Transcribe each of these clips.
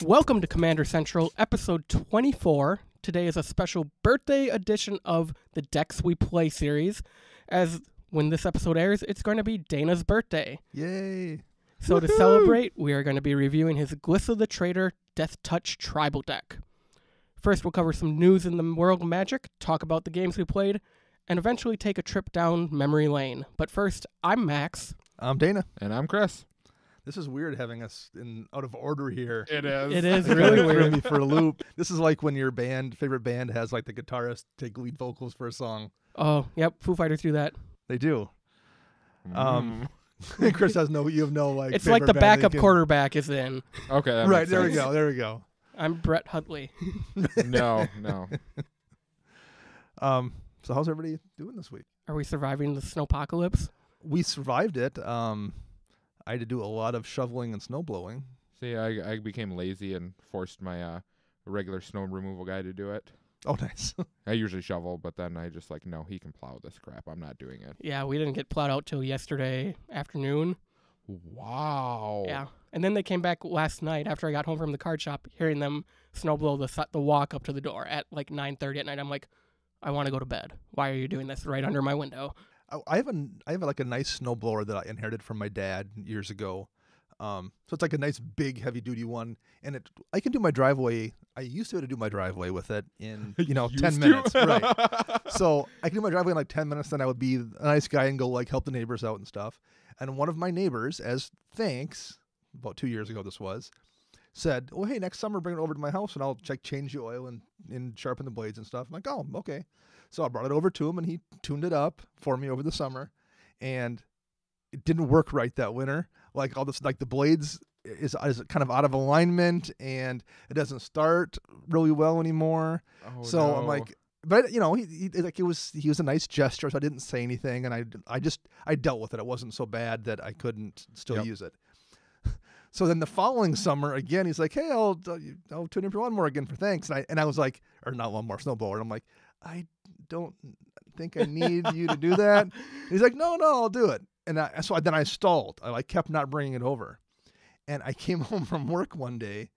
Welcome to Commander Central, episode 24. Today is a special birthday edition of the Decks We Play series, as when this episode airs, it's going to be Dana's birthday. Yay! So to celebrate, we are going to be reviewing his Glissa the Traitor Deathtouch tribal deck. First, we'll cover some news in the world of Magic, talk about the games we played, and eventually take a trip down memory lane. But first, I'm Max. I'm Dana. And I'm Chris. This is weird having us out of order here. It is. It is really Threw weird. me for a loop. This is like when your favorite band has like the guitarist take lead vocals for a song. Oh, yep, Foo Fighters do that. They do. Chris has you have no like. It's like the favorite band backup that you quarterback is in. Okay, that Right, makes there we sense. go. There we go. I'm Brett Huntley. No. So how's everybody doing this week? Are we surviving the Snowpocalypse? We survived it. I had to do a lot of shoveling and snow blowing. See, I became lazy and forced my regular snow removal guy to do it. Oh, nice. I usually shovel, but then I just like, no, he can plow this crap. I'm not doing it. Yeah, we didn't get plowed out till yesterday afternoon. Wow. Yeah. And then they came back last night after I got home from the card shop, hearing them snow blow the walk up to the door at like 9:30 at night. I'm like, I want to go to bed. Why are you doing this right under my window? I have like a nice snowblower that I inherited from my dad years ago. So it's like a nice big heavy duty one, and I can do my driveway. I used to be able to do my driveway with it in 10 minutes, right? So I can do my driveway in like 10 minutes. Then I would be a nice guy and go like help the neighbors out and stuff. And one of my neighbors, as thanks, about 2 years ago this was, said, "Oh hey, next summer bring it over to my house and I'll change the oil and sharpen the blades and stuff." I'm like, "Oh, okay." So I brought it over to him and he tuned it up for me over the summer, and it didn't work right that winter. Like all this, like the blades is kind of out of alignment and it doesn't start really well anymore. Oh, So no. I'm like, but he like he was a nice gesture, so I didn't say anything, and I dealt with it. It wasn't so bad that I couldn't still use it. So then the following summer, again, he's like, "Hey, I'll tune in for one more again for thanks." And I was like, or not one more snowblower. And I'm like, "I don't think I need you to do that." And he's like, "No, I'll do it." And then I stalled. I kept not bringing it over. And I came home from work one day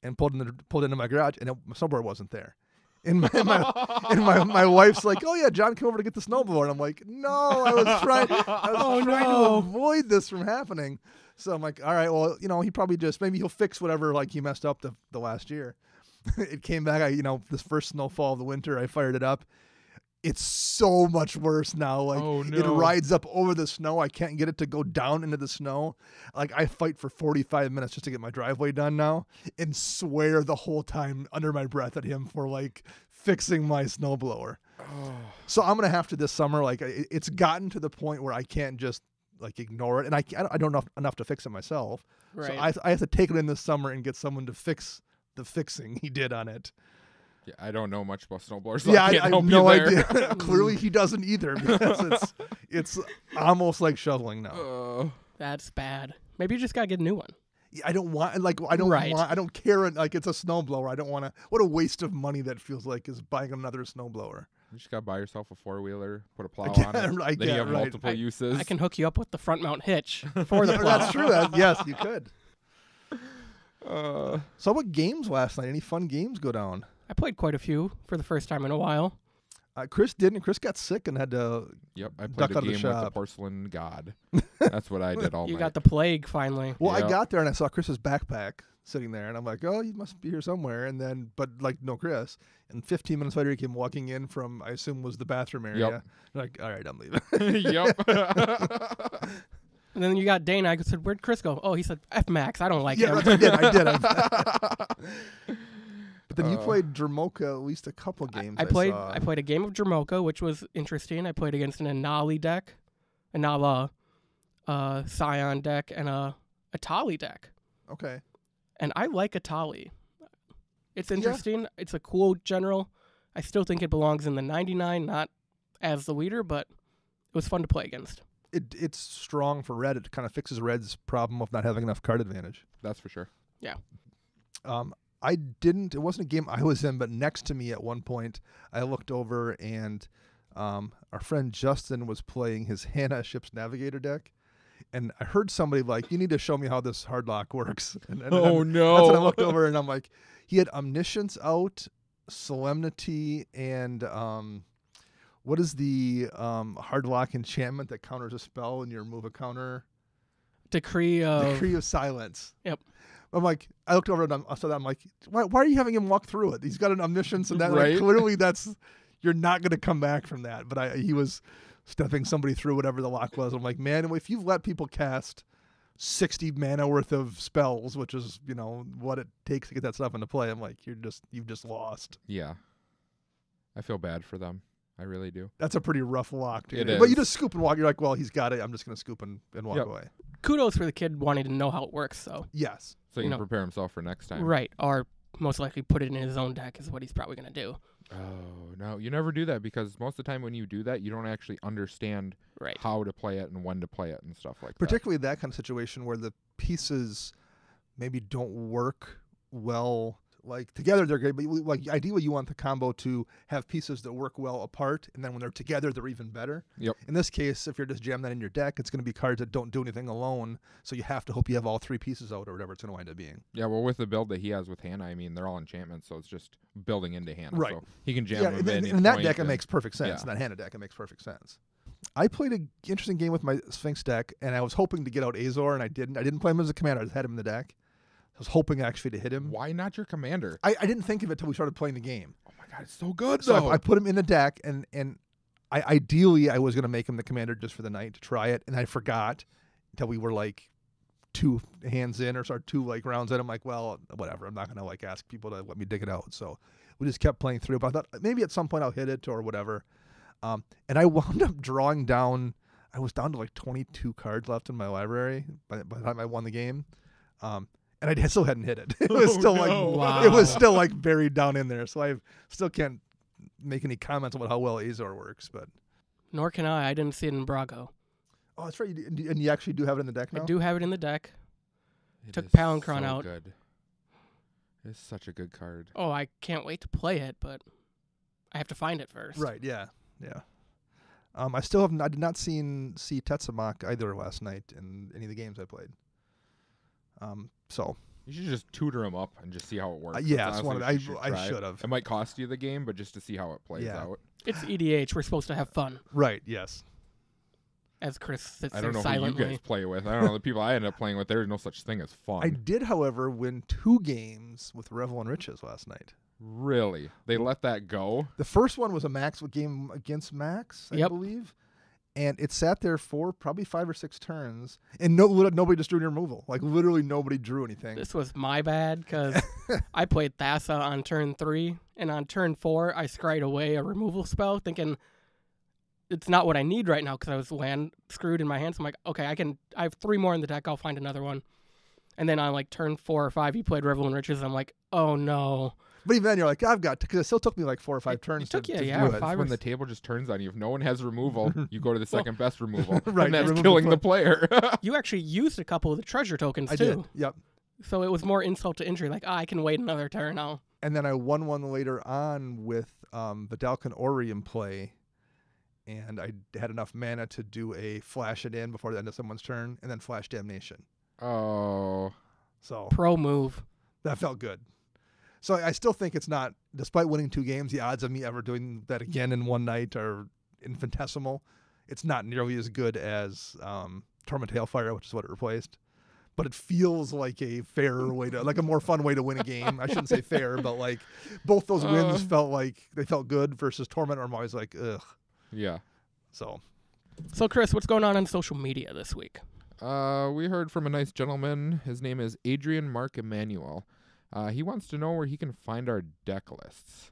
and pulled into my garage, and my snowboard wasn't there. And my wife's like, "Oh yeah, John came over to get the snowboard." And I'm like, "No, I was trying to avoid this from happening." So I'm like, "All right, well, he probably maybe he'll fix whatever he messed up the last year." It came back. This first snowfall of the winter, I fired it up. It's so much worse now. It rides up over the snow. I can't get it to go down into the snow. I fight for 45 minutes just to get my driveway done now, and swear the whole time under my breath at him for fixing my snowblower. Oh. So I'm gonna have to this summer. It's gotten to the point where I can't just ignore it, and I don't know enough to fix it myself. Right. So I have to take it in this summer and get someone to fix the fixing he did on it. Yeah, I don't know much about snowblowers. So Yeah, I can't I help have no you there. idea. Clearly, he doesn't either, because it's almost like shoveling now. That's bad. Maybe you just gotta get a new one. Yeah, I don't want Right. I don't care. It's a snowblower. I don't want to. What a waste of money that feels like, is buying another snowblower. You just gotta buy yourself a 4-wheeler, put a plow on it. Then you have multiple uses. I can hook you up with the front mount hitch for the Yeah, plow. that's true. Yes, you could. So what games last night? Any fun games go down? I played quite a few for the first time in a while. Chris didn't. Chris got sick and had to. Yep, I duck played a out of the game with the shop. porcelain god. That's what I did all You night. got the plague finally. Well, Yep. I got there and I saw Chris's backpack sitting there, and I'm like, "Oh, he must be here somewhere." And then, but no Chris. And 15 minutes later, he came walking in from, I assume, was the bathroom area. Yep. Like, all right, I'm leaving. Yep. And then you got Dana. I said, "Where'd Chris go?" Oh, he said, "F Max. I don't like Yeah, him." right, I did. But then you played Dramoka at least a couple games. I saw. played a game of Dramoka, which was interesting. I played against an Anali deck, Anala Scion deck, and a Atali deck. Okay. And I like Atali. It's interesting. It's a cool general. I still think it belongs in the 99, not as the leader, but it was fun to play against. It's strong for red. It kind of fixes red's problem of not having enough card advantage. That's for sure. Yeah. It wasn't a game I was in, but next to me at one point, I looked over and our friend Justin was playing his Hannah Ship's Navigator deck. And I heard somebody like, you need to show me how this hard lock works. And Oh, no. That's when I looked over and I'm like, he had Omniscience out, Solemnity, and what is the hard lock enchantment that counters a spell and you remove a counter? Decree of Silence. Yep. I'm like, I looked over and I saw that. I'm like, why are you having him walk through it? He's got an Omniscience and that Right. like, clearly you're not going to come back from that. But he was stepping somebody through whatever the lock was. I'm like, man, if you've let people cast 60 mana worth of spells, which is, what it takes to get that stuff into play, I'm like, you've just lost. Yeah. I feel bad for them. I really do. That's a pretty rough lock. It But you is. just scoop and walk. You're like, well, he's got it. I'm just going to scoop and walk Yep. away. kudos for the kid wanting to know how it works, though. Yes. So he You can know. prepare himself for next time. Right. Or most likely put it in his own deck is what he's probably going to do. Oh, no. You never do that because most of the time when you do that, you don't actually understand Right. how to play it and when to play it and stuff like Particularly that kind of situation where the pieces maybe don't work well. Like together they're great, but like ideally you want the combo to have pieces that work well apart, and then when they're together they're even better. Yep. In this case, if you're just jamming that in your deck, it's going to be cards that don't do anything alone, so you have to hope you have all three pieces out or whatever it's going to wind up being. that. Yeah, well, with the build that he has with Hannah, I mean, they're all enchantments, so it's just building into Hannah. Right. So he can jam Yeah, them at any in that point deck it and- makes perfect sense. yeah. In that Hannah deck it makes perfect sense. I played an interesting game with my Sphinx deck, and I was hoping to get out Azor, and I didn't. I didn't play him as a commander. I just had him in the deck. I was hoping actually to hit him. Why not your commander? I didn't think of it until we started playing the game. Oh my god, it's so good So though. I put him in the deck, and ideally I was going to make him the commander just for the night to try it, and I forgot until we were like 2 hands in or 2 like rounds in. I'm like, well, whatever. I'm not going to like ask people to let me dig it out. So we just kept playing through. But I thought maybe at some point I'll hit it or whatever. And I wound up drawing down. I was down to like 22 cards left in my library by the time I won the game. And I still hadn't hit it. It was still Wow. it was still like buried down in there. So I still can't make any comments about how well Azor works. But Nor can I. I didn't see it in Brago. oh, that's right. And you actually do have it in the deck now. I do have it in the deck. It took is Palancron so out. Good. It's such a good card. Oh, I can't wait to play it, but I have to find it first. Right. Yeah. Yeah. I still haven't. I did not see Tetsamok either last night in any of the games I played. So You should just tutor him up and just see how it works. yeah, That's it's one of honestly what you I try. should have. It might cost you the game, but just to see how it plays Yeah. out. It's EDH. We're supposed to have fun, Right. Yes. as Chris sits I there don't know who you silently. guys play with. I don't know the people I end up playing with. There's no such thing as fun. I did, however, win 2 games with Revel and Riches last night. Really? They let that go? The first one was a game against Max, I Yep. believe. And it sat there for probably 5 or 6 turns, and nobody just drew any removal. Like literally nobody drew anything. This was my bad because I played Thassa on turn 3, and on turn 4, I scryed away a removal spell, thinking it's not what I need right now because I was land screwed in my hands. I'm like, okay, I have 3 more in the deck. I'll find another one. And then on like turn 4 or 5, he played Revel and Riches. I'm like, oh no. But even then, you're like, I've got to, because it still took me like 4 or 5 turns took to you, do yeah, it. 5 That's when or the table just turns on you. If no one has removal, you go to the second best removal. Right, And that's remove the killing the player. You actually used a couple of the treasure tokens I too. did. Yep. So it was more insult to injury. Like, I can wait another turn now. And then I won one later on with Vidalcan Ori in play, and I had enough mana to do a flash it in before the end of someone's turn, and then flash Damnation. Oh. So Pro move. that felt good. So I still think it's not, despite winning 2 games, the odds of me ever doing that again in one night are infinitesimal. It's not nearly as good as Torment Hailfire, which is what it replaced. But it feels like a fairer way to, like a more fun way to win a game. I shouldn't say fair, but like both those wins felt like they felt good versus Torment, where I'm always like, ugh. Yeah. So So, Chris, what's going on social media this week? We heard from a nice gentleman. His name is Adrian Mark Emanuel. He wants to know where he can find our deck lists.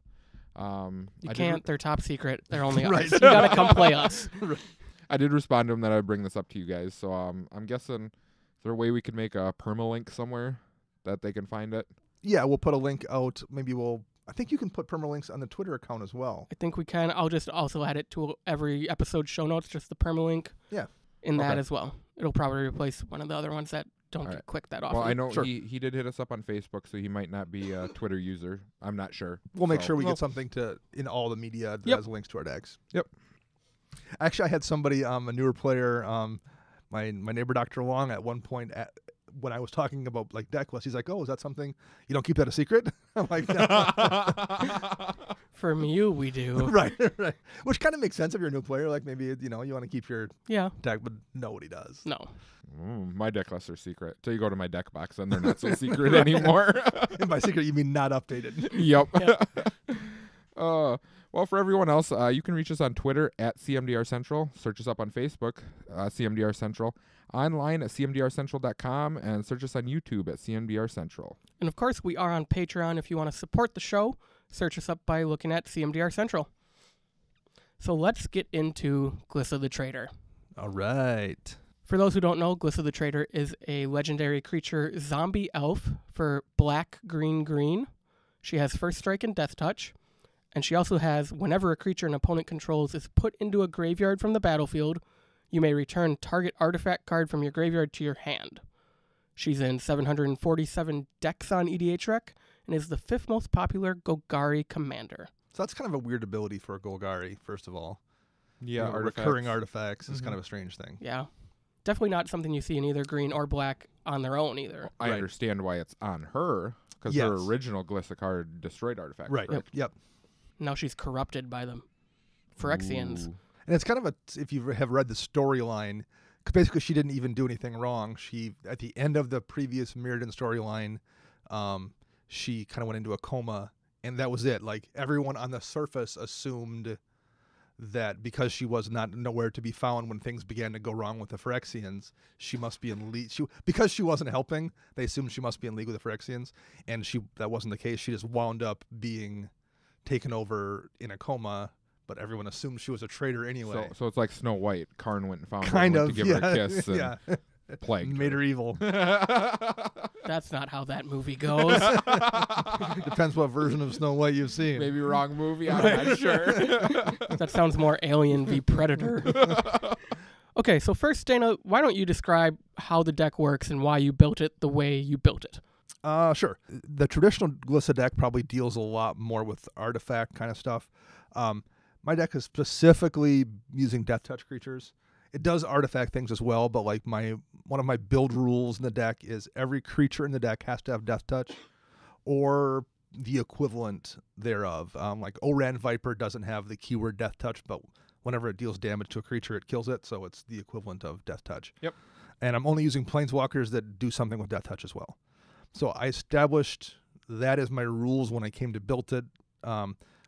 You can't. They're top secret. They're only Right. us. You gotta come play us. I did respond to him that I would bring this up to you guys. So I'm guessing, is there a way we could make a permalink somewhere that they can find it? yeah, we'll put a link out. Maybe I think you can put permalinks on the Twitter account as well. I think we can. I'll just also add it to every episode show notes, just the permalink. Yeah. In that Okay. as well. It'll probably replace one of the other ones that don't All get right. clicked that often. Well, I know Sure. he did hit us up on Facebook, so he might not be a Twitter user. I'm not sure. We'll make So- sure we Well- get something in all the media that Yep. has links to our decks. Yep. Actually, I had somebody, a newer player, My neighbor Dr. Long at one point when I was talking about like deck lists, he's like, "Oh, is that something you don't keep that a secret?" I'm like, "No." From you, we do. right. Which kind of makes sense if you're a new player. Like maybe you want to keep your deck, but nobody does. No. My deck lists are secret. Till you go to my deck box, and they're not so secret anymore. And by secret, you mean not updated. Yep. Well, for everyone else, you can reach us on Twitter at CMDR Central. Search us up on Facebook, CMDR Central. Online at cmdrcentral.com, and search us on YouTube at CMDR Central. And of course, we are on Patreon. If you want to support the show, search us up by looking at CMDR Central. So let's get into Glissa the Traitor. All right. For those who don't know, Glissa the Traitor is a legendary creature zombie elf for black, green, green. She has First Strike and Deathtouch. And she also has, whenever a creature an opponent controls is put into a graveyard from the battlefield, you may return target artifact card from your graveyard to your hand. She's in 747 decks on EDHREC and is the 5th most popular Golgari commander. So that's kind of a weird ability for a Golgari, first of all. Yeah, recurring artifacts is kind of a strange thing. Yeah. Definitely not something you see in either green or black on their own either. I understand why it's on her, because her original Glissa card destroyed artifacts. Right. Yep. Now she's corrupted by the Phyrexians. Ooh. And it's kind of if you have read the storyline, basically she didn't even do anything wrong. She, at the end of the previous Mirrodin storyline, she kind of went into a coma, and that was it. Like, everyone on the surface assumed that because she was nowhere to be found when things began to go wrong with the Phyrexians, she must be in league. Because she wasn't helping, they assumed she must be in league with the Phyrexians, and that wasn't the case. She just wound up being taken over in a coma, but everyone assumed she was a traitor anyway. So it's like Snow White. Karn went and found kind her, of went to give her a kiss and plagued made her evil. That's not how that movie goes. Depends what version of Snow White you've seen. Maybe wrong movie, I'm not sure. That sounds more Alien v Predator. Okay, so first, Dana, why don't you describe how the deck works and why you built it the way you built it? Sure. The traditional Glissa deck probably deals a lot more with artifact kind of stuff. My deck is specifically using Deathtouch creatures. It does artifact things as well, but like one of my build rules in the deck is every creature in the deck has to have Deathtouch or the equivalent thereof. Like Oran Viper doesn't have the keyword Deathtouch, but whenever it deals damage to a creature, it kills it, so it's the equivalent of Deathtouch. Yep. And I'm only using Planeswalkers that do something with Deathtouch as well. So I established that as my rules when I came to build it,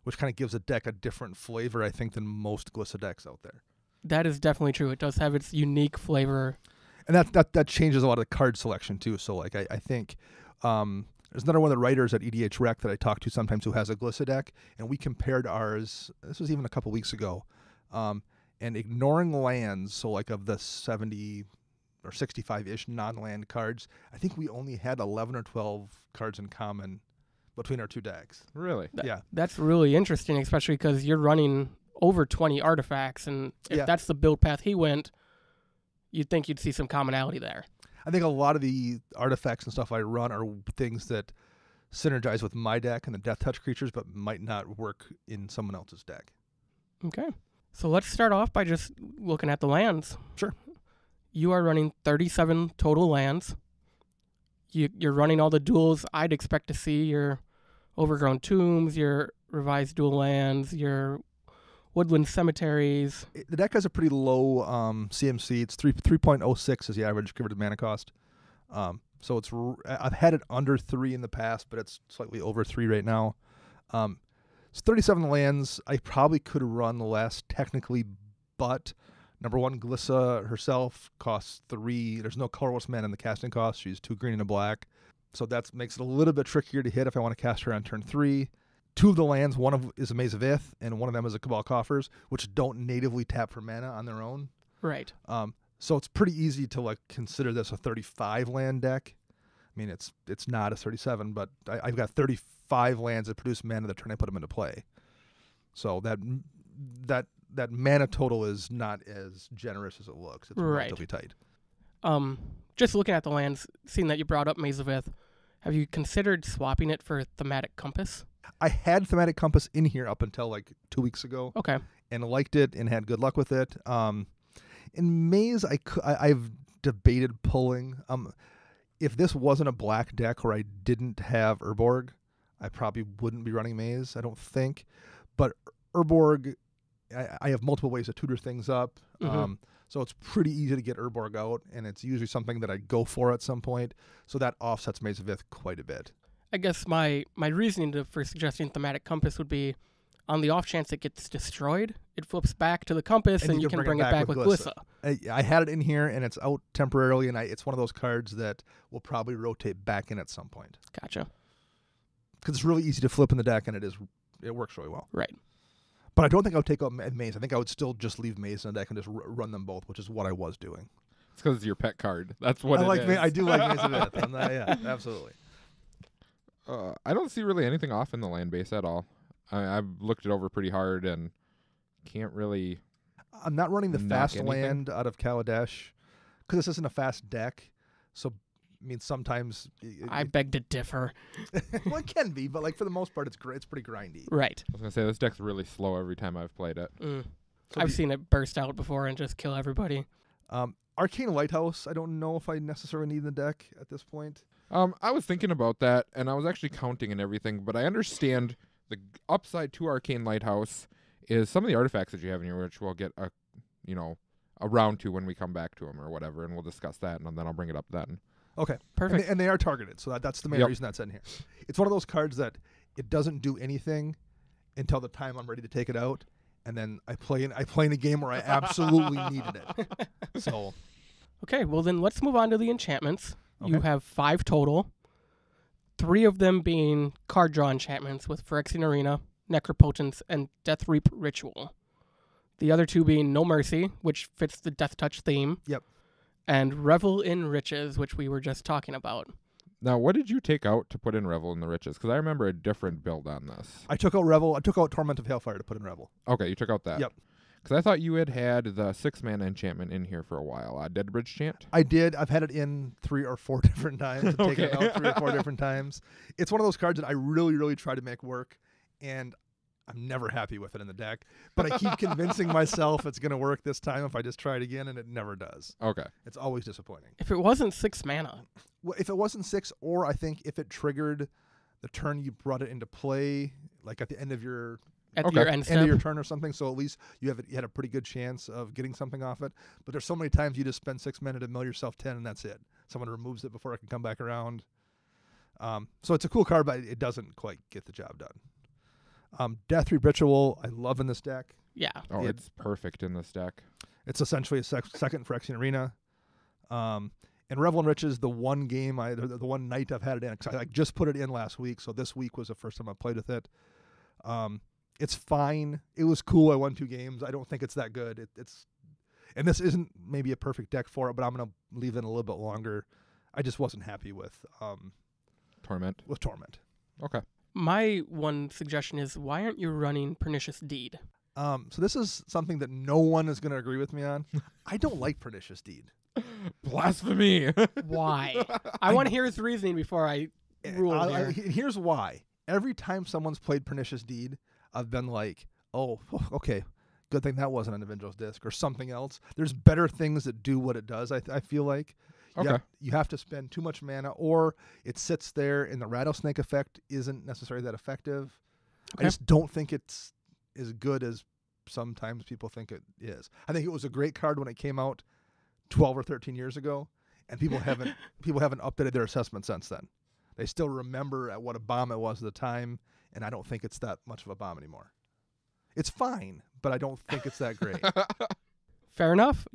which kind of gives a deck a different flavor, I think, than most Glissa decks out there. That is definitely true. It does have its unique flavor. And that changes a lot of the card selection, too. So, like, I think there's another one of the writers at EDHREC that I talk to sometimes who has a Glissa deck, and we compared ours, this was even a couple weeks ago, and ignoring lands, so like of the 70 or 65-ish non-land cards, I think we only had 11 or 12 cards in common between our two decks. Really? Yeah. That's really interesting, especially because you're running over 20 artifacts, and if that's the build path he went, you'd think you'd see some commonality there. I think a lot of the artifacts and stuff I run are things that synergize with my deck and the Deathtouch creatures, but might not work in someone else's deck. Okay. So let's start off by just looking at the lands. Sure. You are running 37 total lands. You're running all the duels I'd expect to see, your Overgrown Tombs, your Revised Dual Lands, your Woodland Cemeteries. The deck has a pretty low CMC. It's 3.06 is the average converted mana cost. So I've had it under 3 in the past, but it's slightly over 3 right now. It's 37 lands. I probably could run less technically, but number one, Glissa herself costs 3. There's no colorless mana in the casting cost. She's 2 green and a black. So that makes it a little bit trickier to hit if I want to cast her on turn 3. 2 of the lands, one of is a Maze of Ith, and one of them is a Cabal Coffers, which don't natively tap for mana on their own. Right. So it's pretty easy to like consider this a 35 land deck. I mean, it's not a 37, but I've got 35 lands that produce mana the turn I put them into play. So that mana total is not as generous as it looks. It's relatively tight. Just looking at the lands, seeing that you brought up Maze of Ith, have you considered swapping it for Thematic Compass? I had Thematic Compass in here up until like 2 weeks ago. Okay. And liked it and had good luck with it. In Maze, I've debated pulling. If this wasn't a black deck or I didn't have Urborg, I probably wouldn't be running Maze, I don't think. But Urborg, I have multiple ways to tutor things up. Mhm. So it's pretty easy to get Urborg out, and it's usually something that I go for at some point. So that offsets Maze of Ith quite a bit. I guess my reasoning for suggesting Thematic Compass would be, on the off chance it gets destroyed, it flips back to the Compass, and you can bring it back with Glissa. I had it in here, and it's out temporarily, and it's one of those cards that will probably rotate back in at some point. Gotcha. Because it's really easy to flip in the deck, and it works really well. Right. But I don't think I would take out Maze. I think I would still just leave Maze in the deck and just run them both, which is what I was doing. It's because it's your pet card. That's what it is. I do like Maze of Ith. Yeah, absolutely. I don't see really anything off in the land base at all. I've looked it over pretty hard and can't really. I'm not running the fast anything. land out of Kaladesh because this isn't a fast deck. So, I mean, sometimes I beg to differ. well, it can be, but like for the most part, it's great. It's pretty grindy. Right. I was gonna say this deck's really slow every time I've played it. Mm. So I've seen it burst out before and just kill everybody. Arcane Lighthouse, I don't know if I necessarily need in the deck at this point. I was thinking about that, and I was actually counting and everything, but I understand the upside to Arcane Lighthouse is some of the artifacts that you have in here, which we'll get around to when we come back to them or whatever, and we'll discuss that, and then I'll bring it up then. Okay, Perfect. And they are targeted, so that's the main reason that's in here. It's one of those cards that it doesn't do anything until the time I'm ready to take it out, and then I play in a game where I absolutely needed it. So, Okay, well then let's move on to the enchantments. You Okay. have 5 total. 3 of them being card draw enchantments with Phyrexian Arena, Necropotence, and Death Reap Ritual. The other 2 being No Mercy, which fits the Deathtouch theme. Yep. And Revel in Riches, which we were just talking about. Now, what did you take out to put in Revel in the Riches? Because I remember a different build on this. I took out Revel. I took out Torment of Hailfire to put in Revel. Okay, you took out that. Yep. Because I thought you had the 6-mana enchantment in here for a while. Dead Bridge Chant? I did. I've had it in 3 or 4 different times. I've taken it out 3 or 4 different times. It's one of those cards that I really, really try to make work, and I'm never happy with it in the deck. But I keep convincing myself it's going to work this time if I just try it again, and it never does. Okay. It's always disappointing. If it wasn't 6 mana. Well, if it wasn't 6, or I think if it triggered the turn you brought it into play, like at the end of your At your end end step. of your turn or something, so at least you had a pretty good chance of getting something off it. But there's so many times you just spend 6 mana to mill yourself 10, and that's it. Someone removes it before it can come back around. So it's a cool card, but it doesn't quite get the job done. Death Reap Ritual, I love in this deck. Yeah. Oh, it's perfect in this deck. It's essentially a second Phyrexian Arena. And Revel in Riches, the one game, the one night I've had it in, because I just put it in last week, so this week was the first time I played with it. It's fine. It was cool. I won 2 games. I don't think it's that good. And this isn't maybe a perfect deck for it, but I'm going to leave it a little bit longer. I just wasn't happy with Torment. Torment. Okay. My one suggestion is, why aren't you running Pernicious Deed? So this is something that no one is going to agree with me on. I don't like Pernicious Deed. Blasphemy. Why? I want to hear his reasoning before I rule here. Here's why. Every time someone's played Pernicious Deed, I've been like, oh, okay, good thing that wasn't an Avengers disc or something else. There's better things that do what it does, I feel like. Okay. You have to spend too much mana, or it sits there and the Rattlesnake effect isn't necessarily that effective. Okay. I just don't think it's as good as sometimes people think it is. I think it was a great card when it came out 12 or 13 years ago, and people haven't updated their assessment since then. They still remember at what a bomb it was at the time, and I don't think it's that much of a bomb anymore. It's fine, but I don't think it's that great. Fair enough.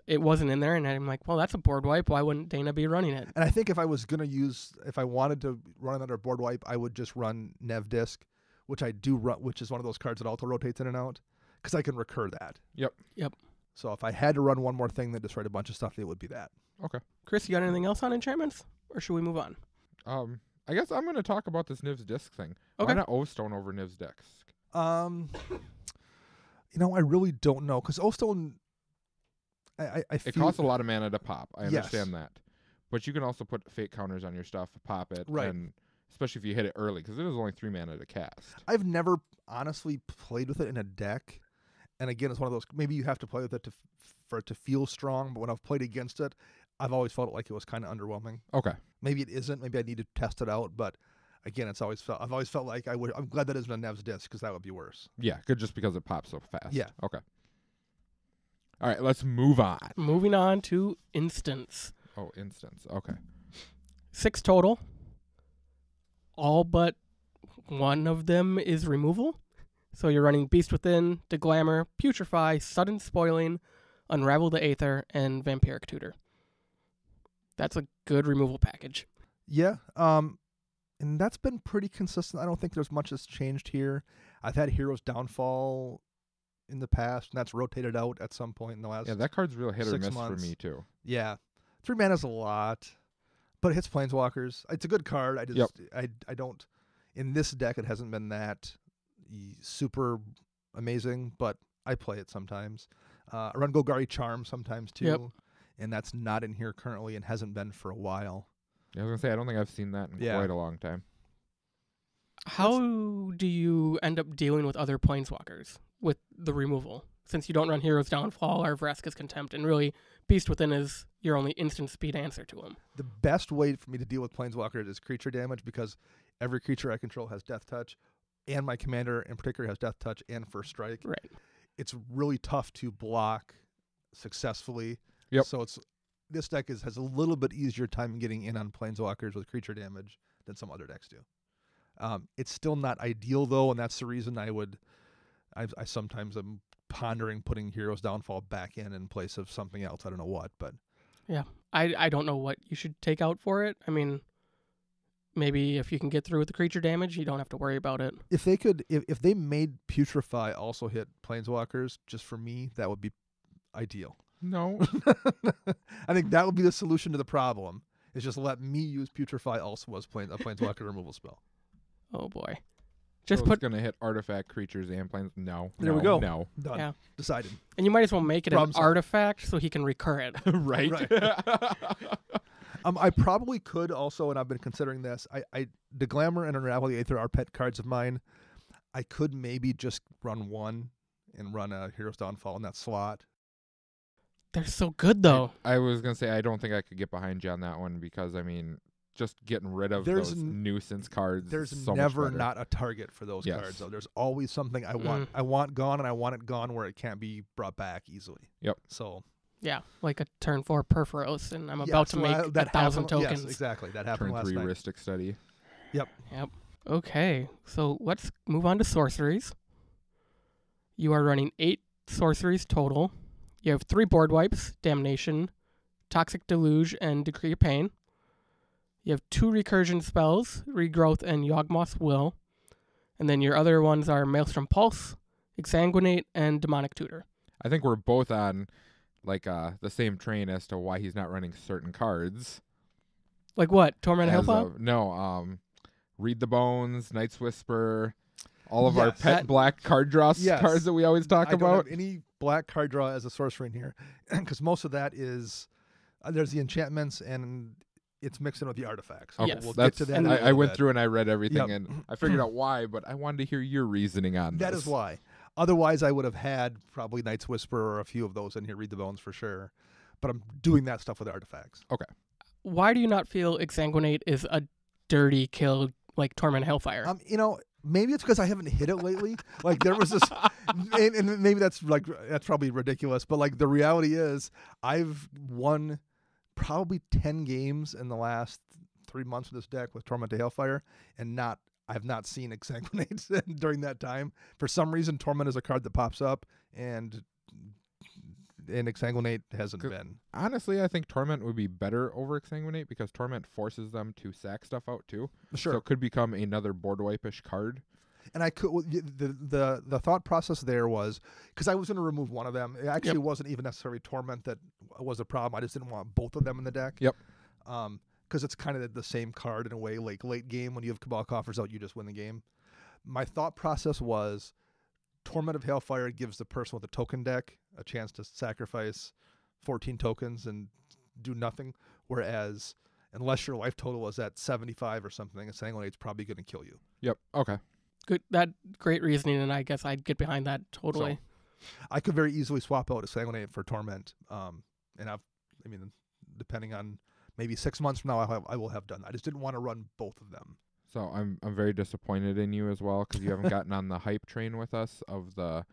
It wasn't in there, and I'm like, well, that's a board wipe. Why wouldn't Dana be running it? And I think if I wanted to run another board wipe, I would just run Nev Disc, which I do run, which is one of those cards that auto rotates in and out, because I can recur that. Yep. So if I had to run one more thing that destroyed a bunch of stuff, it would be that. Okay. Chris, you got anything else on enchantments, or should we move on? I guess I'm going to talk about this Niv's disc thing. Okay. Why not O-Stone over Niv's disc? I really don't know, because O-Stone, I It feel costs a lot of mana to pop. I Yes. understand that. But you can also put fate counters on your stuff, pop it, Right. and especially if you hit it early, because it is only 3 mana to cast. I've never honestly played with it in a deck. And again, it's one of those, maybe you have to play with it for it to feel strong, but when I've played against it, I've always felt like it was kind of underwhelming. Okay. Maybe it isn't. Maybe I need to test it out, but again, I've always felt like I'm glad that isn't a Nev's disc because that would be worse. Yeah, good, just because it pops so fast. Yeah. Okay. All right, let's move on. Moving on to Instance. Oh, Instance. Okay. 6 total. All but one of them is removal. So you're running Beast Within, Deglamour, Putrefy, Sudden Spoiling, Unravel the Aether, and Vampiric Tutor. That's a good removal package. Yeah. And that's been pretty consistent. I don't think there's much that's changed here. I've had Hero's Downfall in the past, and that's rotated out at some point in the last. Yeah, that card's real hit or 6 miss months. for me too. Yeah, 3 mana's a lot, but it hits Planeswalkers. It's a good card. I don't. In this deck, it hasn't been that super amazing, but I play it sometimes. I run Golgari Charm sometimes too, and that's not in here currently and hasn't been for a while. Yeah, I was gonna say I don't think I've seen that in quite a long time. How do you end up dealing with other Planeswalkers with the removal? Since you don't run Hero's Downfall or Vraska's Contempt, and really Beast Within is your only instant speed answer to him. The best way for me to deal with Planeswalkers is creature damage, because every creature I control has Deathtouch, and my commander in particular has Deathtouch and First Strike. Right. It's really tough to block successfully. Yep. So this deck has a little bit easier time getting in on Planeswalkers with creature damage than some other decks do. It's still not ideal though, and that's the reason I sometimes am pondering putting Hero's Downfall back in place of something else. I don't know what, but yeah, I don't know what you should take out for it. I mean, maybe if you can get through with the creature damage, you don't have to worry about it. If they could, if they made Putrefy also hit Planeswalkers, just for me, that would be ideal. No. I think that would be the solution to the problem. Is just let me use Putrefy also as a Planeswalker removal spell. Oh boy. Just put gonna hit artifact creatures and planes. No. There we go. No. Done. Yeah. Decided. And you might as well make it Problem an solved. artifact so he can recur it. Right. I probably could also, and I've been considering this. Deglamour and Unravel the Aether are pet cards of mine. I could maybe just run one and run a Hero's Downfall in that slot. They're so good though. I was gonna say I don't think I could get behind you on that one because I mean, just getting rid of those nuisance cards. There's so never much better. not a target for those cards though. There's always something I want. I want gone, and I want it gone where it can't be brought back easily. Yep. So yeah, like a turn 4 Perforos, and I'm about to make 1,000 tokens. Yes, exactly. That happened turn last 3 night. Ristic Study. Yep. Okay, so let's move on to sorceries. You are running 8 sorceries total. You have 3 board wipes, Damnation, Toxic Deluge, and Decree of Pain. You have 2 recursion spells, Regrowth and Yawgmoth's Will. And then your other ones are Maelstrom Pulse, Exsanguinate, and Demonic Tutor. I think we're both on like the same train as to why he's not running certain cards. Like what? Torment Hellfire? No, Read the Bones, Night's Whisper, all of our pet black card draw cards that we always talk about. I don't have any black card draw as a sorcerer in here, because most of that is there's the enchantments and it's mixed in with the artifacts. Okay, yes. We'll get to that. I went through and I read everything and I figured out why, but I wanted to hear your reasoning on that. this. Is why. Otherwise, I would have had probably Night's Whisper or a few of those in here. Read the Bones for sure, but I'm doing that stuff with artifacts. Okay. Why do you not feel Exsanguinate is a dirty kill like Torment Hellfire? Maybe it's because I haven't hit it lately. Like there was this, and maybe that's probably ridiculous. But like the reality is, I've won probably 10 games in the last 3 months with this deck with Torment to Hellfire, and I've not seen Exsanguinate during that time. For some reason, Torment is a card that pops up, and Exsanguinate hasn't been. Honestly, I think Torment would be better over Exsanguinate because Torment forces them to sack stuff out too. Sure. So it could become another board wipe-ish card. And I could the thought process there was because I was going to remove one of them. It actually wasn't even necessarily Torment that was a problem. I just didn't want both of them in the deck. Yep. Because it's kind of the same card in a way. Like late game when you have Cabal Coffers out, you just win the game. My thought process was Torment of Hellfire gives the person with a token deck a chance to sacrifice 14 tokens and do nothing. Whereas unless your life total is at 75 or something, Exsanguinate's probably going to kill you. Yep. Okay. Good. That great reasoning, and I guess I'd get behind that totally. I could very easily swap out a Sanguinate for Torment, and depending on maybe 6 months from now, I will have done that. I just didn't want to run both of them. So I'm very disappointed in you as well because you haven't gotten on the hype train with us of the.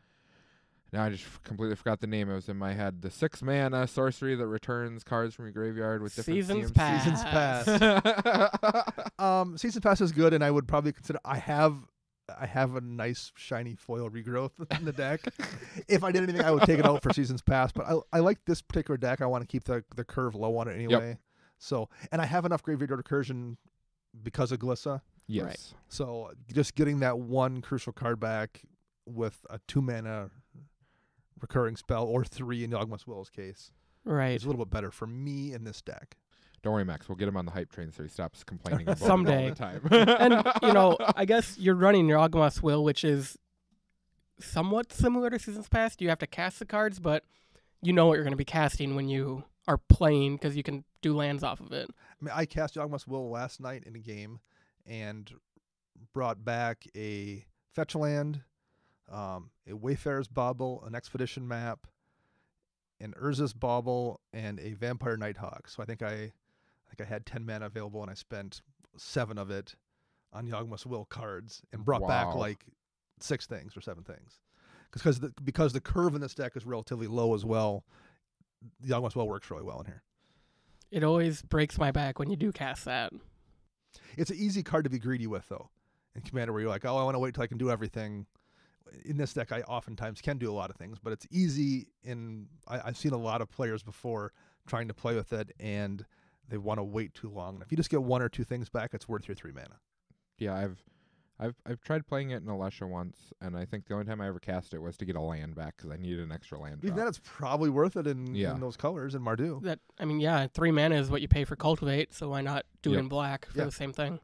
Now I just completely forgot the name. It was in my head. The 6-mana sorcery that returns cards from your graveyard with different Seasons CMC. Pass. Seasons Pass. Season Pass is good, and I would probably consider. I have a nice shiny foil regrowth in the deck. If I did anything, I would take it out for Seasons Pass. But I like this particular deck. I want to keep the curve low on it anyway. Yep. So, and I have enough Graveyard Recursion because of Glissa. Yes. Right. So just getting that one crucial card back with a 2-mana recurring spell or 3 in Yawgmoth's Will's case Right. is a little bit better for me in this deck. Don't worry, Max. We'll get him on the hype train so he stops complaining about Someday. it all the time. And, I guess you're running your Yawgmoth's Will, which is somewhat similar to Seasons Past. You have to cast the cards, but you know what you're going to be casting when you are playing because you can do lands off of it. I mean, I cast Yawgmoth's Will last night in a game and brought back a fetch land, a Wayfarer's Bauble, an Expedition map, an Urza's Bauble, and a Vampire Nighthawk. So I think I had 10 mana available, and I spent 7 of it on Yawgmoth's Will cards and brought back like 6 things or 7 things. Because the curve in this deck is relatively low as well, Yawgmoth's Will works really well in here. It always breaks my back when you do cast that. It's an easy card to be greedy with, though. In Commander, where you're like, oh, I want to wait till I can do everything. In this deck, I oftentimes can do a lot of things, but it's easy. I've seen a lot of players before trying to play with it, and they want to wait too long. And if you just get 1 or 2 things back, it's worth your 3 mana. Yeah, I've tried playing it in Alesha once, and I think the only time I ever cast it was to get a land back because I needed an extra land Even drop. then, it's probably worth it in those colors in Mardu. 3 mana is what you pay for Cultivate, so why not do it in black for the same thing?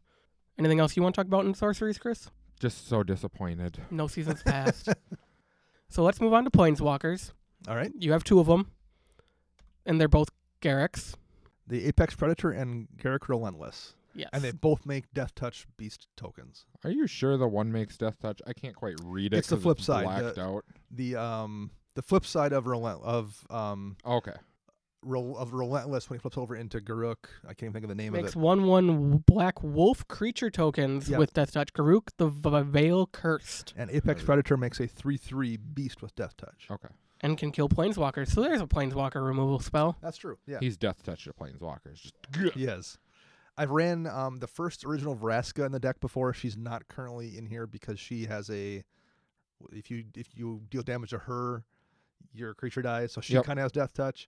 Anything else you want to talk about in sorceries, Chris? Just so disappointed. No Seasons Past. So let's move on to Planeswalkers. All right. You have 2 of them, and they're both Garrux. The Apex Predator and Garruk Relentless. Yes. And they both make Deathtouch Beast tokens. Are you sure the one makes Deathtouch? I can't quite read it. It's the flip side. Blacked out. The flip side of Okay. Of Relentless when he flips over into Garruk. I can't even think of the name Makes of it. 1/1 black wolf creature tokens with Deathtouch. Garruk the Veil Cursed. And Apex Predator makes a 3/3 beast with Deathtouch. Okay. And can kill Planeswalkers. So there's a Planeswalker removal spell. That's true. Yeah. He's Deathtouch to Planeswalkers. Just Yes. I've ran the first original Vraska in the deck before. She's not currently in here because she has if you deal damage to her, your creature dies. So she kind of has Deathtouch.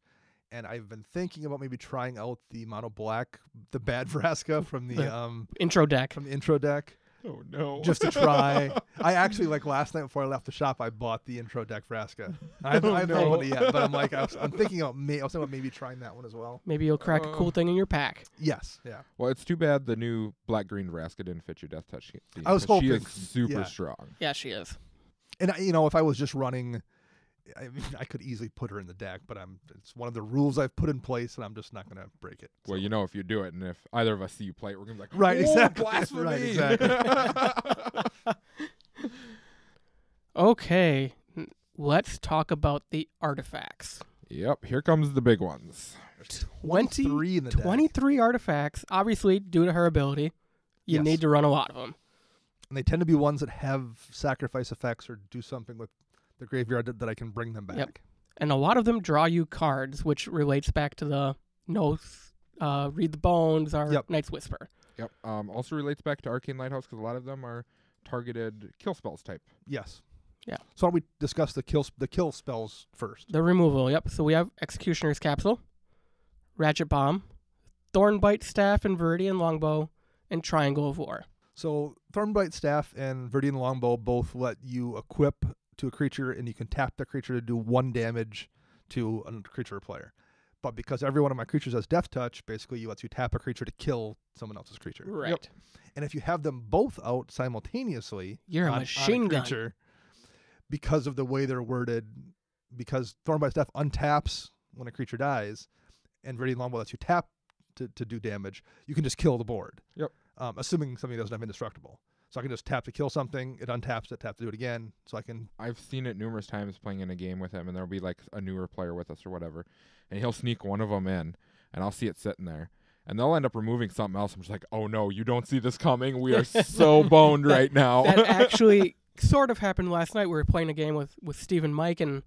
And I've been thinking about maybe trying out the mono black, the bad Vraska from the intro deck. From the intro deck. Oh no! Just to try. I actually last night before I left the shop, I bought the intro deck Vraska. I haven't opened it yet, but I'm I'm thinking about maybe trying that one as well. Maybe you'll crack a cool thing in your pack. Yes. Yeah. Well, it's too bad the new black green Vraska didn't fit your Deathtouch theme. I was hoping she is super strong. Yeah, she is. And if I was just running, I could easily put her in the deck, but it's one of the rules I've put in place, and I'm just not going to break it. So. Well, if you do it, and if either of us see you play it, we're going to be like, right, exactly. Blasphemy! Right, exactly. Okay, let's talk about the artifacts. Yep, here comes the big ones. 23 in the deck. 23 artifacts, obviously due to her ability. You need to run a lot of them. And they tend to be ones that have sacrifice effects or do something with the graveyard that I can bring them back. Yep. And a lot of them draw you cards, which relates back to the Read the Bones or Night's Whisper. Yep. Also relates back to Arcane Lighthouse because a lot of them are targeted kill spells type. Yes. Yeah. So why don't we discuss the kill spells first? The removal, yep. So we have Executioner's Capsule, Ratchet Bomb, Thornbite Staff and Viridian Longbow, and Triangle of War. So Thornbite Staff and Viridian Longbow both let you equip to a creature, and you can tap the creature to do 1 damage to a creature or player. But because every one of my creatures has Deathtouch, basically you lets you tap a creature to kill someone else's creature. Right. Yep. And if you have them both out simultaneously, you're a machine gun. Creature, because of the way they're worded, because Thornbite Staff untaps when a creature dies, and Viridian Longbow lets you tap to do damage, you can just kill the board. Yep. Assuming somebody doesn't have Indestructible. So I can just tap to kill something, it untaps it, tap to do it again. So I can. I've seen it numerous times playing in a game with him, and there'll be like a newer player with us or whatever, and he'll sneak one of them in, and I'll see it sitting there. And they'll end up removing something else. I'm just like, oh no, you don't see this coming. We are so boned right now. That actually sort of happened last night. We were playing a game with Steve and Mike, and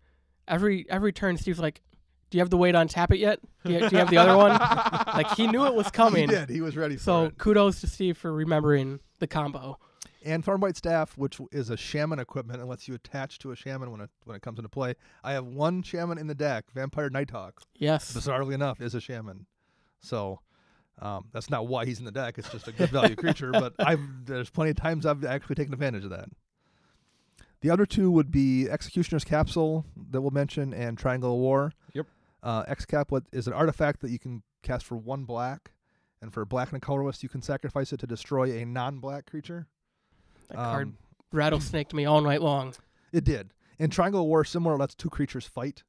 every turn Steve's like, do you have the way to untap it yet? Do you have the other one? Like, he knew it was coming. He did. He was ready for it. So kudos to Steve for remembering the combo. And Thornbite Staff, which is a shaman equipment and lets you attach to a shaman when it comes into play. I have one shaman in the deck. Vampire Nighthawk, Yes. bizarrely enough, is a shaman. So that's not why he's in the deck. It's just a good value creature. But there's plenty of times I've actually taken advantage of that. The other two would be Executioner's Capsule that we'll mention and Triangle of War. Yep. X-Cap is an artifact that you can cast for 1 black. And for a black and a colorless, you can sacrifice it to destroy a non-black creature. That card rattlesnaked me all night long. It did. In Triangle of War, similar, lets 2 creatures fight.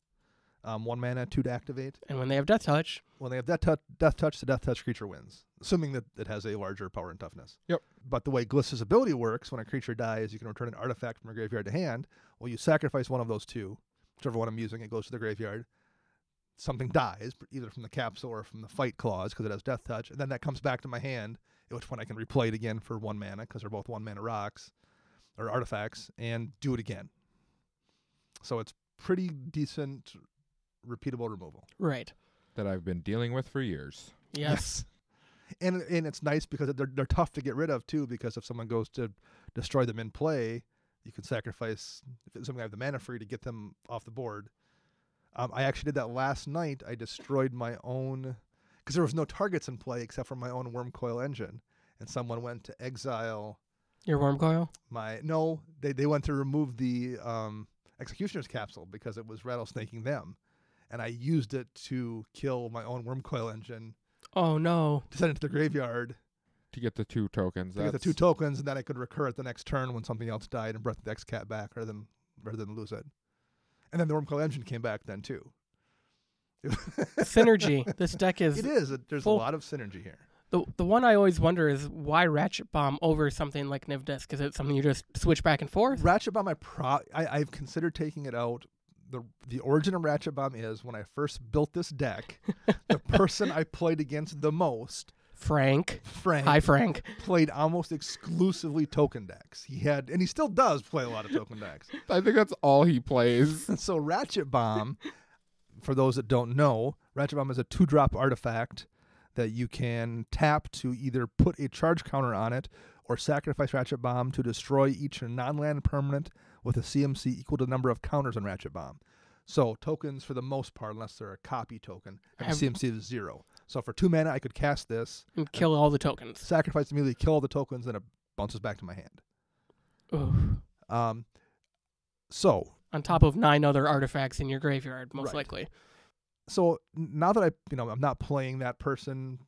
1 mana, 2 to activate. And when they have Deathtouch. When they have Deathtouch, the Deathtouch creature wins, assuming that it has a larger power and toughness. Yep. But the way Glissa's ability works, when a creature dies, you can return an artifact from your graveyard to hand. Well, you sacrifice one of those 2. Whichever one I'm using, it goes to the graveyard. Something dies, either from the capsule or from the fight clause, because it has Deathtouch, and then that comes back to my hand, at which point I can replay it again for 1 mana, because they're both 1 mana rocks, or artifacts, and do it again. So it's pretty decent, repeatable removal. Right. That I've been dealing with for years. Yes. And it's nice because they're tough to get rid of, too, because if someone goes to destroy them in play, you can sacrifice something I have the mana free to get them off the board. I actually did that last night. I destroyed my own, because there was no targets in play except for my own Wormcoil Engine, and someone went to exile Your Wormcoil? They went to remove the Executioner's Capsule because it was rattlesnaking them, and I used it to kill my own Wormcoil Engine. Oh no! To send it to the graveyard To get the 2 tokens. to get the 2 tokens, and then I could recur at the next turn when something else died and brought the X-Cat back rather than lose it. And then the Wormcoil Engine came back then too. Synergy. This deck is. It is. There's full. a lot of synergy here. The one I always wonder is why Ratchet Bomb over something like Niv Disc? Is it something you just switch back and forth? Ratchet Bomb, I've considered taking it out. The origin of Ratchet Bomb is when I first built this deck, the person I played against the most, Frank. Hi Frank. played almost exclusively token decks. And he still does play a lot of token decks. I think that's all he plays. So Ratchet Bomb, for those that don't know, Ratchet Bomb is a 2-drop artifact that you can tap to either put a charge counter on it or sacrifice Ratchet Bomb to destroy each non-land permanent with a CMC equal to the number of counters on Ratchet Bomb. So tokens, for the most part, unless they're a copy token, have a CMC of 0. So for 2 mana, I could cast this. And kill all the tokens. Sacrifice immediately, kill all the tokens, then it bounces back to my hand. Ooh. So on top of 9 other artifacts in your graveyard, most likely. So now that I'm not playing that person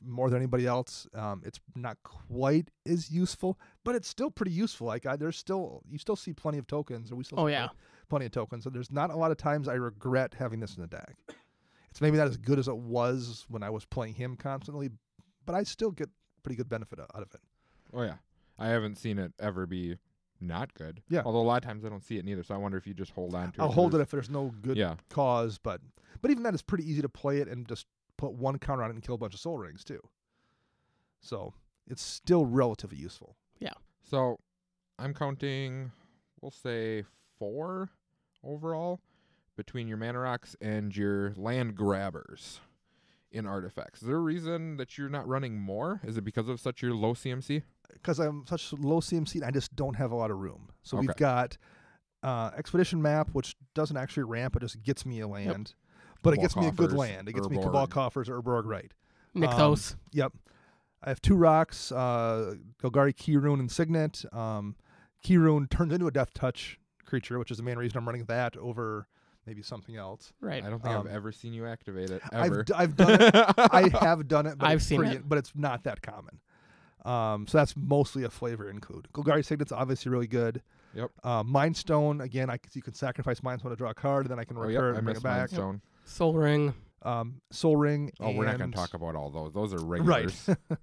more than anybody else, it's not quite as useful, but it's still pretty useful. Like you still see plenty of tokens, or we still see plenty of tokens. So there's not a lot of times I regret having this in the deck. It's maybe not as good as it was when I was playing him constantly, but I still get pretty good benefit out of it. Oh yeah, I haven't seen it ever be not good. Yeah. Although a lot of times I don't see it neither, so I wonder if you just hold on to it. I'll hold it if there's no good Yeah. cause, but even then it's pretty easy to play it and just put 1 counter on it and kill a bunch of soul rings too. So it's still relatively useful. Yeah. So I'm counting, we'll say 4 overall between your mana rocks and your land grabbers in artifacts. Is there a reason that you're not running more? Is it because of such your low CMC? Because I'm such low CMC, I just don't have a lot of room. So Okay. we've got Expedition Map, which doesn't actually ramp, it just gets me a land. But it gets me a good Coffers, land. It gets me Urborg. Cabal Coffers or Urborg, right. Nykthos. Yep. I have 2 rocks, Golgari Keyrune and Signet. Keyrune turns into a Deathtouch creature, which is the main reason I'm running that over maybe something else. Right. I don't think I've ever seen you activate it, I've ever. done it. I have done it, but I've it's seen it. but it's not that common. So that's mostly a flavor include. Golgari Signet's obviously really good. Yep. Mind Stone, again, you can sacrifice Mind Stone to draw a card, and then I can recur I and bring missed it back. Mind Stone. Soul Ring. Soul Ring. Oh, we're not going and- to talk about all those. Those are regulars. Right.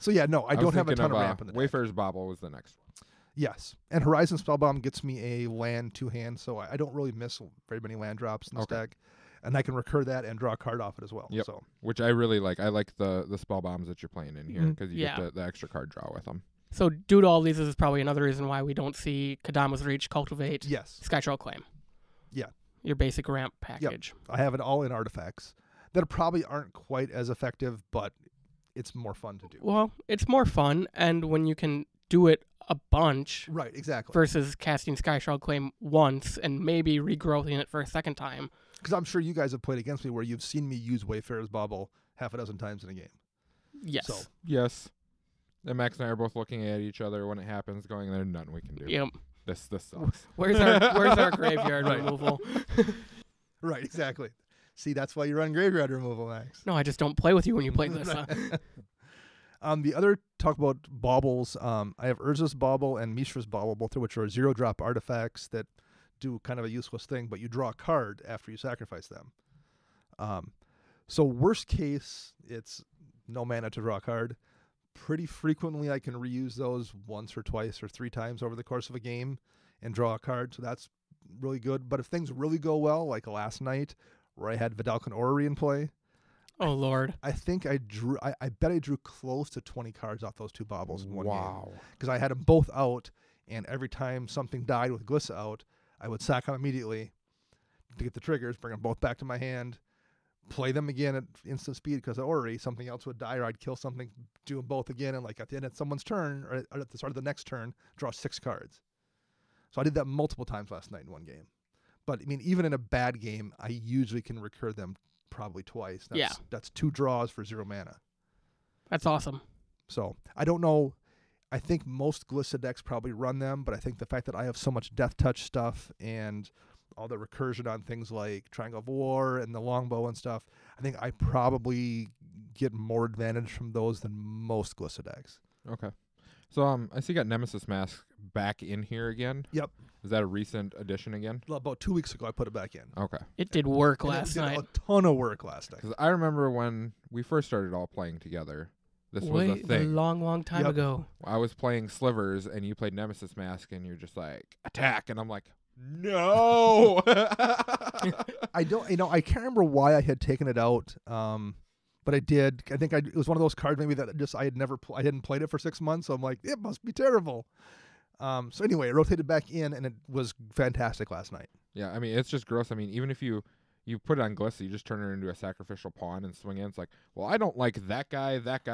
So yeah, no, I don't have a ton of ramp in the deck. Wayfarer's Bauble was the next one. Yes, and Horizon Spellbomb gets me a land 2-hand, so I don't really miss very many land drops in this deck, and I can recur that and draw a card off it as well. Yep. So, which I really like. I like the spell bombs that you're playing in here because you get the extra card draw with them. So due to all these, this is probably another reason why we don't see Kadama's Reach, Cultivate, yes, Skytrail Claim. Yeah. Your basic ramp package. Yep. I have it all in artifacts that probably aren't quite as effective, but it's more fun to do. Well, it's more fun, and when you can do it a bunch, right? Exactly. Versus casting Skyshroud Claim once and maybe regrowing it for a second time. Because I'm sure you guys have played against me where you've seen me use Wayfarer's Bauble half a dozen times in a game. Yes. So. Yes. And Max and I are both looking at each other when it happens, going, "There's nothing we can do. Yep. This sucks." Where's our graveyard removal? Right. Exactly. See, that's why you run graveyard removal, Max. No, I just don't play with you when you play Glissa. The other talk about baubles, I have Urza's Bauble and Mishra's Bauble, both of which are 0-drop artifacts that do kind of a useless thing, but you draw a card after you sacrifice them. So worst case, it's no mana to draw a card. Pretty frequently, I can reuse those once or twice or 3 times over the course of a game and draw a card, so that's really good. But if things really go well, like last night where I had Vidalcan Orrery in play, oh Lord! I think I drew. I bet I drew close to 20 cards off those 2 baubles in one game. Because I had them both out, and every time something died with Glissa out, I would sack them immediately to get the triggers, bring them both back to my hand, play them again at instant speed because of Orrery. Something else would die, or I'd kill something, do them both again, and like at the end of someone's turn, or at the start of the next turn, draw 6 cards. So I did that multiple times last night in one game. But I mean, even in a bad game, I usually can recur them probably twice. That's 2 draws for 0 mana. That's awesome. So I don't know. I think most Glissa decks probably run them, but I think the fact that I have so much Deathtouch stuff and all the recursion on things like Triangle of War and the Longbow and stuff, I think I probably get more advantage from those than most Glissa decks. Okay. So I see you got Nemesis Mask back in here again. Yep. Is that a recent addition again? About 2 weeks ago, I put it back in. Okay. It did work And last night. It did a ton of work last night. Because I remember when we first started all playing together, this was a thing. A long time ago. I was playing Slivers, and you played Nemesis Mask, and you're just like, attack, and I'm like, no. I can't remember why I had taken it out. But I did. I think it was one of those cards maybe that just I hadn't played it for 6 months, so I'm like, it must be terrible. So anyway, I rotated back in, and it was fantastic last night. Yeah, I mean, it's just gross. I mean, even if you put it on Glissa, you just turn it into a sacrificial pawn and swing in. It's like, well, I don't like that guy, and that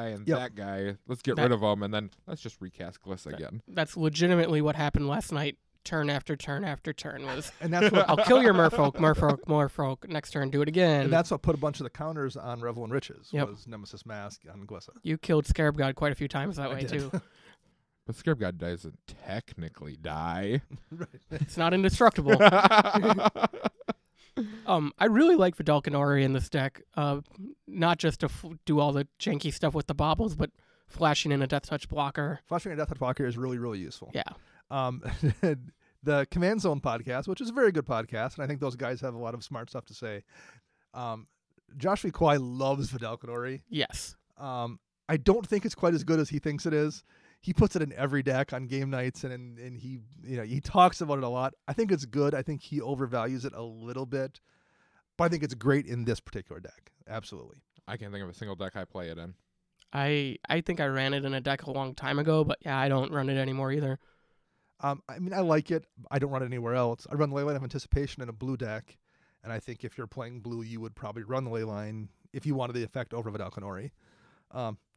guy. Let's get rid of them, and then let's just recast Glissa again. That's legitimately what happened last night. Turn after turn after turn was, and that's what I'll kill your Merfolk. Next turn, do it again. And that's what put a bunch of the counters on Revel in Riches. Was Nemesis Mask on Glissa. You killed Scarab God quite a few times that way too. But Scarab God doesn't technically die. Right. It's not indestructible. I really like Vidalcan Orrery in this deck. Not just to do all the janky stuff with the baubles, but flashing in a Deathtouch blocker. Flashing in a Deathtouch blocker is really, really useful. Yeah. The Command Zone podcast, which is a very good podcast, and I think those guys have a lot of smart stuff to say. Josh V. Kwai loves Vidalcan Orrery. Yes. I don't think it's quite as good as he thinks it is. He puts it in every deck on game nights, and he talks about it a lot. I think it's good. I think he overvalues it a little bit, but I think it's great in this particular deck. Absolutely. I can't think of a single deck I play it in. I think I ran it in a deck a long time ago, but yeah, I don't run it anymore either. I mean, I like it. I don't run it anywhere else. I run Leyline of Anticipation in a blue deck, and I think if you're playing blue, you would probably run the Leyline if you wanted the effect over Vidalcan Orrery.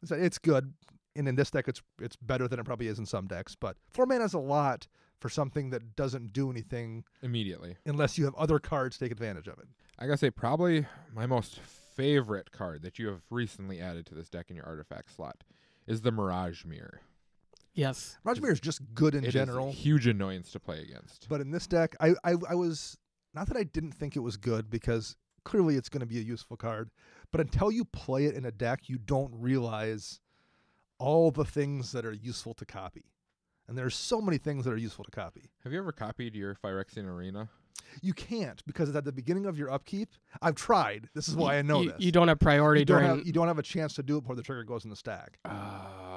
It's good, and in this deck, it's better than it probably is in some decks. But 4 mana is a lot for something that doesn't do anything immediately, unless you have other cards to take advantage of it. I gotta say, probably my most favorite card that you have recently added to this deck in your artifact slot is the Mirage Mirror. Yes. Mirage Mirror is just good in general. It is a huge annoyance to play against. But in this deck, I was, not that I didn't think it was good, because clearly it's going to be a useful card, but until you play it in a deck, you don't realize all the things that are useful to copy. And there's so many things that are useful to copy. Have you ever copied your Phyrexian Arena? You can't, because it's at the beginning of your upkeep. I've tried. This is why I know this. You don't have priority you don't have a chance to do it before the trigger goes in the stack.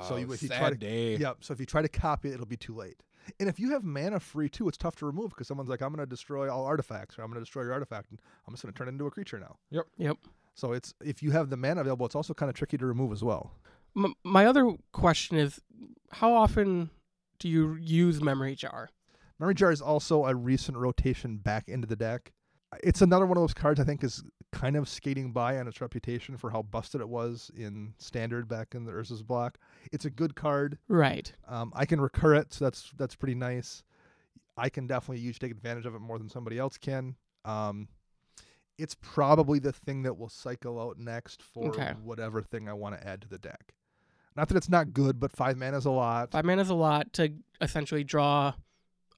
So if you sad try to, day. Yep. So if you try to copy it, it'll be too late. And if you have mana free too, it's tough to remove because someone's like, I'm going to destroy all artifacts, or I'm going to destroy your artifact, and I'm just going to turn it into a creature now. Yep. So if you have the mana available, it's also kind of tricky to remove as well. My other question is, how often do you use Memory Jar? Memory Jar is also a recent rotation back into the deck. It's another one of those cards I think is kind of skating by on its reputation for how busted it was in Standard back in the Urza's block. It's a good card. Right. I can recur it, so that's pretty nice. I can definitely use take advantage of it more than somebody else can. It's probably the thing that will cycle out next for whatever thing I want to add to the deck. Not that it's not good, but 5 mana is a lot. 5 mana is a lot to essentially draw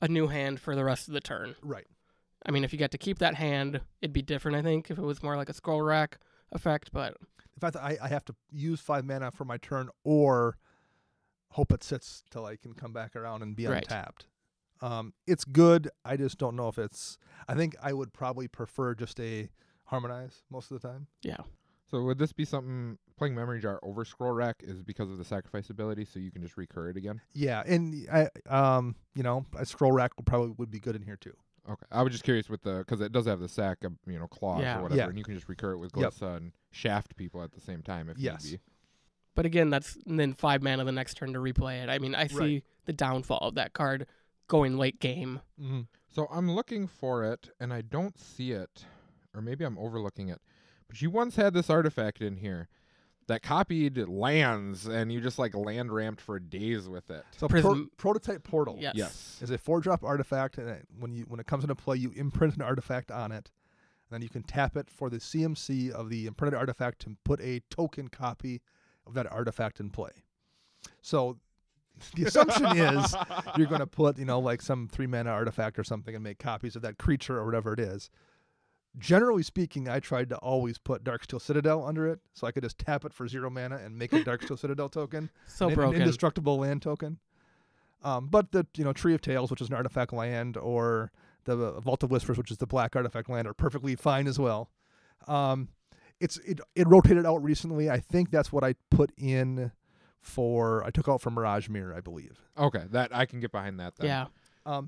a new hand for the rest of the turn. Right. I mean, if you get to keep that hand, it'd be different, I think, if it was more like a scroll rack effect, but... In fact, I have to use 5 mana for my turn or hope it sits till I can come back around and be untapped. It's good. I just don't know if it's... I think I would probably prefer just a Harmonize most of the time. Yeah. So would this be something, playing Memory Jar over Scroll Rack is because of the sacrifice ability, so you can just recur it again? Yeah, and a Scroll Rack would be good in here too. Okay, I was just curious with because it does have the sack, claws or whatever, Yeah. and you can just recur it with Glissa and shaft people at the same time if need be. But again, that's then 5 mana the next turn to replay it. I mean, I see the downfall of that card going late game. Mm-hmm. So I'm looking for it, and I don't see it, or maybe I'm overlooking it. But you once had this artifact in here that copied lands, and you just land ramped for days with it. So Prototype Portal is a 4-drop artifact, and when it comes into play, you imprint an artifact on it, and then you can tap it for the CMC of the imprinted artifact to put a token copy of that artifact in play. So the assumption is you're going to put some 3 mana artifact or something and make copies of that creature or whatever it is. Generally speaking, I tried to always put Darksteel Citadel under it, so I could just tap it for 0 mana and make a Darksteel Citadel token. Broken. An indestructible land token. But the Tree of Tales, which is an artifact land, or the Vault of Whispers, which is the black artifact land, are perfectly fine as well. It rotated out recently. I think that's what I put in I took out for Mirage Mirror, I believe. Okay, that I can get behind that then. Yeah.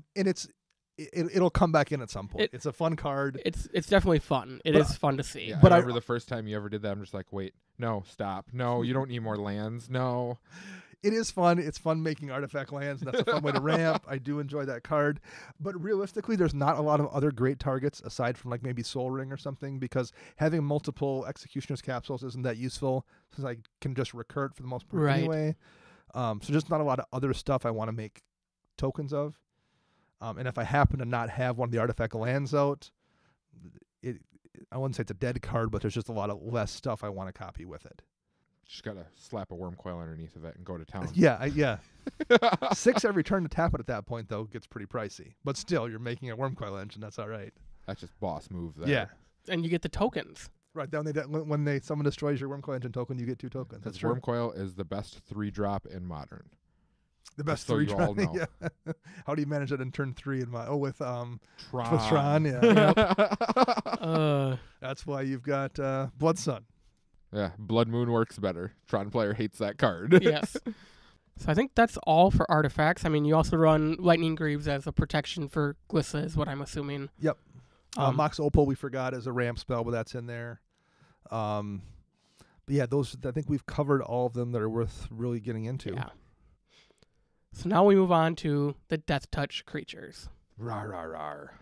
And it'll come back in at some point. It's a fun card. It's definitely fun. It is fun to see. Yeah, but I remember the first time you ever did that, I'm just like, wait, no, stop. No, you don't need more lands. No. It is fun. It's fun making artifact lands, and that's a fun way to ramp. I do enjoy that card. But realistically, there's not a lot of other great targets aside from maybe Soul Ring or something, because having multiple Executioner's Capsules isn't that useful since I can just recur it for the most part anyway. So just not a lot of other stuff I want to make tokens of. And if I happen to not have one of the artifact lands out, I wouldn't say it's a dead card, but there's just a lot of less stuff I want to copy with it. Just gotta slap a worm coil underneath of it and go to town. Yeah. 6 every turn to tap it at that point, though, gets pretty pricey. But still, you're making a worm coil engine. That's all right. That's just boss move there. Yeah. And you get the tokens. Right. When someone destroys your worm coil engine token, you get 2 tokens. That's true. Worm coil is the best 3-drop in Modern. The best so 3-drop. You all know. Yeah. How do you manage it in turn 3 in with Tron? With Tron, yeah. Yep. That's why you've got Blood Sun. Yeah, Blood Moon works better. Tron player hates that card. Yes. So I think that's all for artifacts. I mean, you also run Lightning Greaves as a protection for Glissa, is what I'm assuming. Yep. Mox Opal we forgot as a ramp spell, but that's in there. But yeah, those I think we've covered all of them that are worth really getting into. Yeah. So now we move on to the Deathtouch creatures. Rar, rar, rar.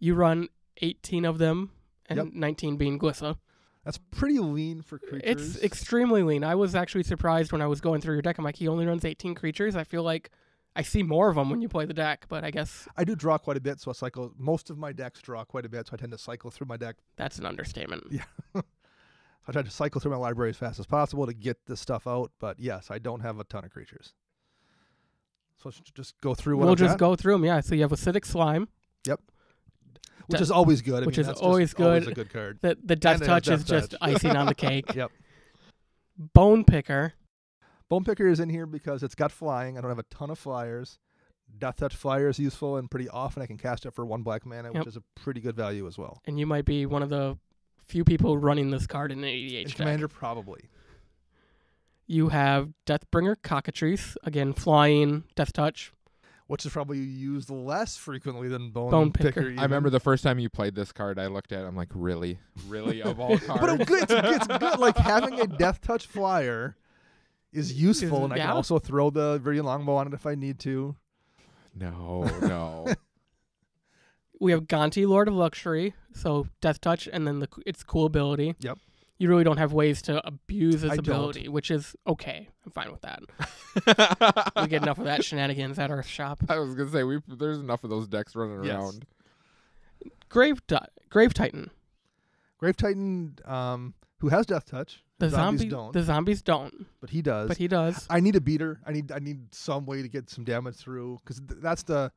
You run 18 of them, and 19 being Glissa. That's pretty lean for creatures. It's extremely lean. I was actually surprised when I was going through your deck. I'm like, he only runs 18 creatures. I feel like I see more of them when you play the deck, but I guess... I do draw quite a bit, so I cycle... Most of my decks draw quite a bit, so I tend to cycle through my deck. That's an understatement. Yeah. I try to cycle through my library as fast as possible to get this stuff out, but yes, I don't have a ton of creatures. So let's just go through what We'll just go through them, yeah. So you have Acidic Slime. Yep. Which is always good. Which is always good. Always a good card. The Deathtouch is just icing on the cake. Yep. Bone Picker. Bone Picker is in here because it's got flying. I don't have a ton of flyers. Deathtouch Flyer is useful, and pretty often I can cast it for 1 black mana, which is a pretty good value as well. And you might be one of the few people running this card in an EDH deck. Commander, probably. You have Deathbringer Cockatrice, again, flying, Deathtouch. Which is probably used less frequently than Bone Bone Picker. Picker. even. I remember the first time you played this card, I looked at it, I'm like, really? Really? Of all cards? But it's good. Like, having a Deathtouch flyer is useful, and I can yeah. also throw the Viridian Longbow on it if I need to. No. We have Gonti, Lord of Luxury, so Deathtouch, and then its cool ability. Yep. You really don't have ways to abuse its I ability, which is okay. I'm fine with that. We get enough of that shenanigans at our shop. I was going to say, there's enough of those decks running Yes. around. Grave Titan. Grave Titan, who has Deathtouch. The zombies don't. The zombies don't, But he does. but he does. I need a beater. I need some way to get some damage through, because that's the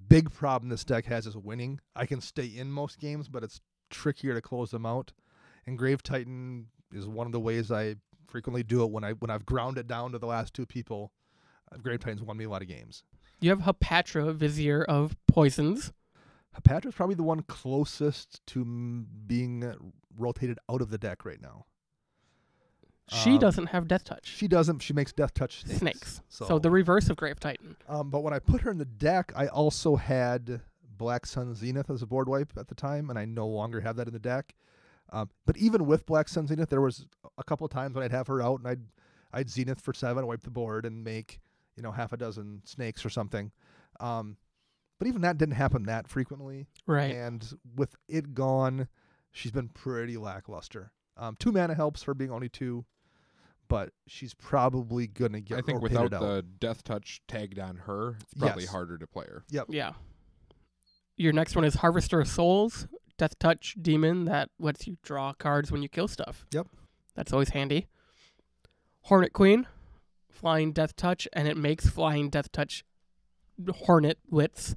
big problem this deck has is winning. I can stay in most games, but it's trickier to close them out. And Grave Titan is one of the ways I frequently do it when I've ground it down to the last two people. Grave Titan's won me a lot of games. You have Hapatra, Vizier of Poisons. Hapatra's probably the one closest to being rotated out of the deck right now. She doesn't have Deathtouch. She doesn't. She makes Deathtouch Snakes. So So the reverse of Grave Titan. but when I put her in the deck, I also had Black Sun Zenith as a board wipe at the time, and I no longer have that in the deck. But even with Black Sun Zenith, there was a couple of times when I'd have her out, and I'd Zenith for 7, wipe the board, and make half a dozen snakes or something. But even that didn't happen that frequently. Right. And with it gone, she's been pretty lackluster. 2 mana helps her being only 2, but she's probably gonna get. I think rotated without out. the Deathtouch tagged on her, it's probably Yes. harder to play her. Yep. Yeah. Your next one is Harvester of Souls, Deathtouch demon that lets you draw cards when you kill stuff. Yep. That's always handy. Hornet Queen, flying Deathtouch, and it makes flying Deathtouch Hornet Wits.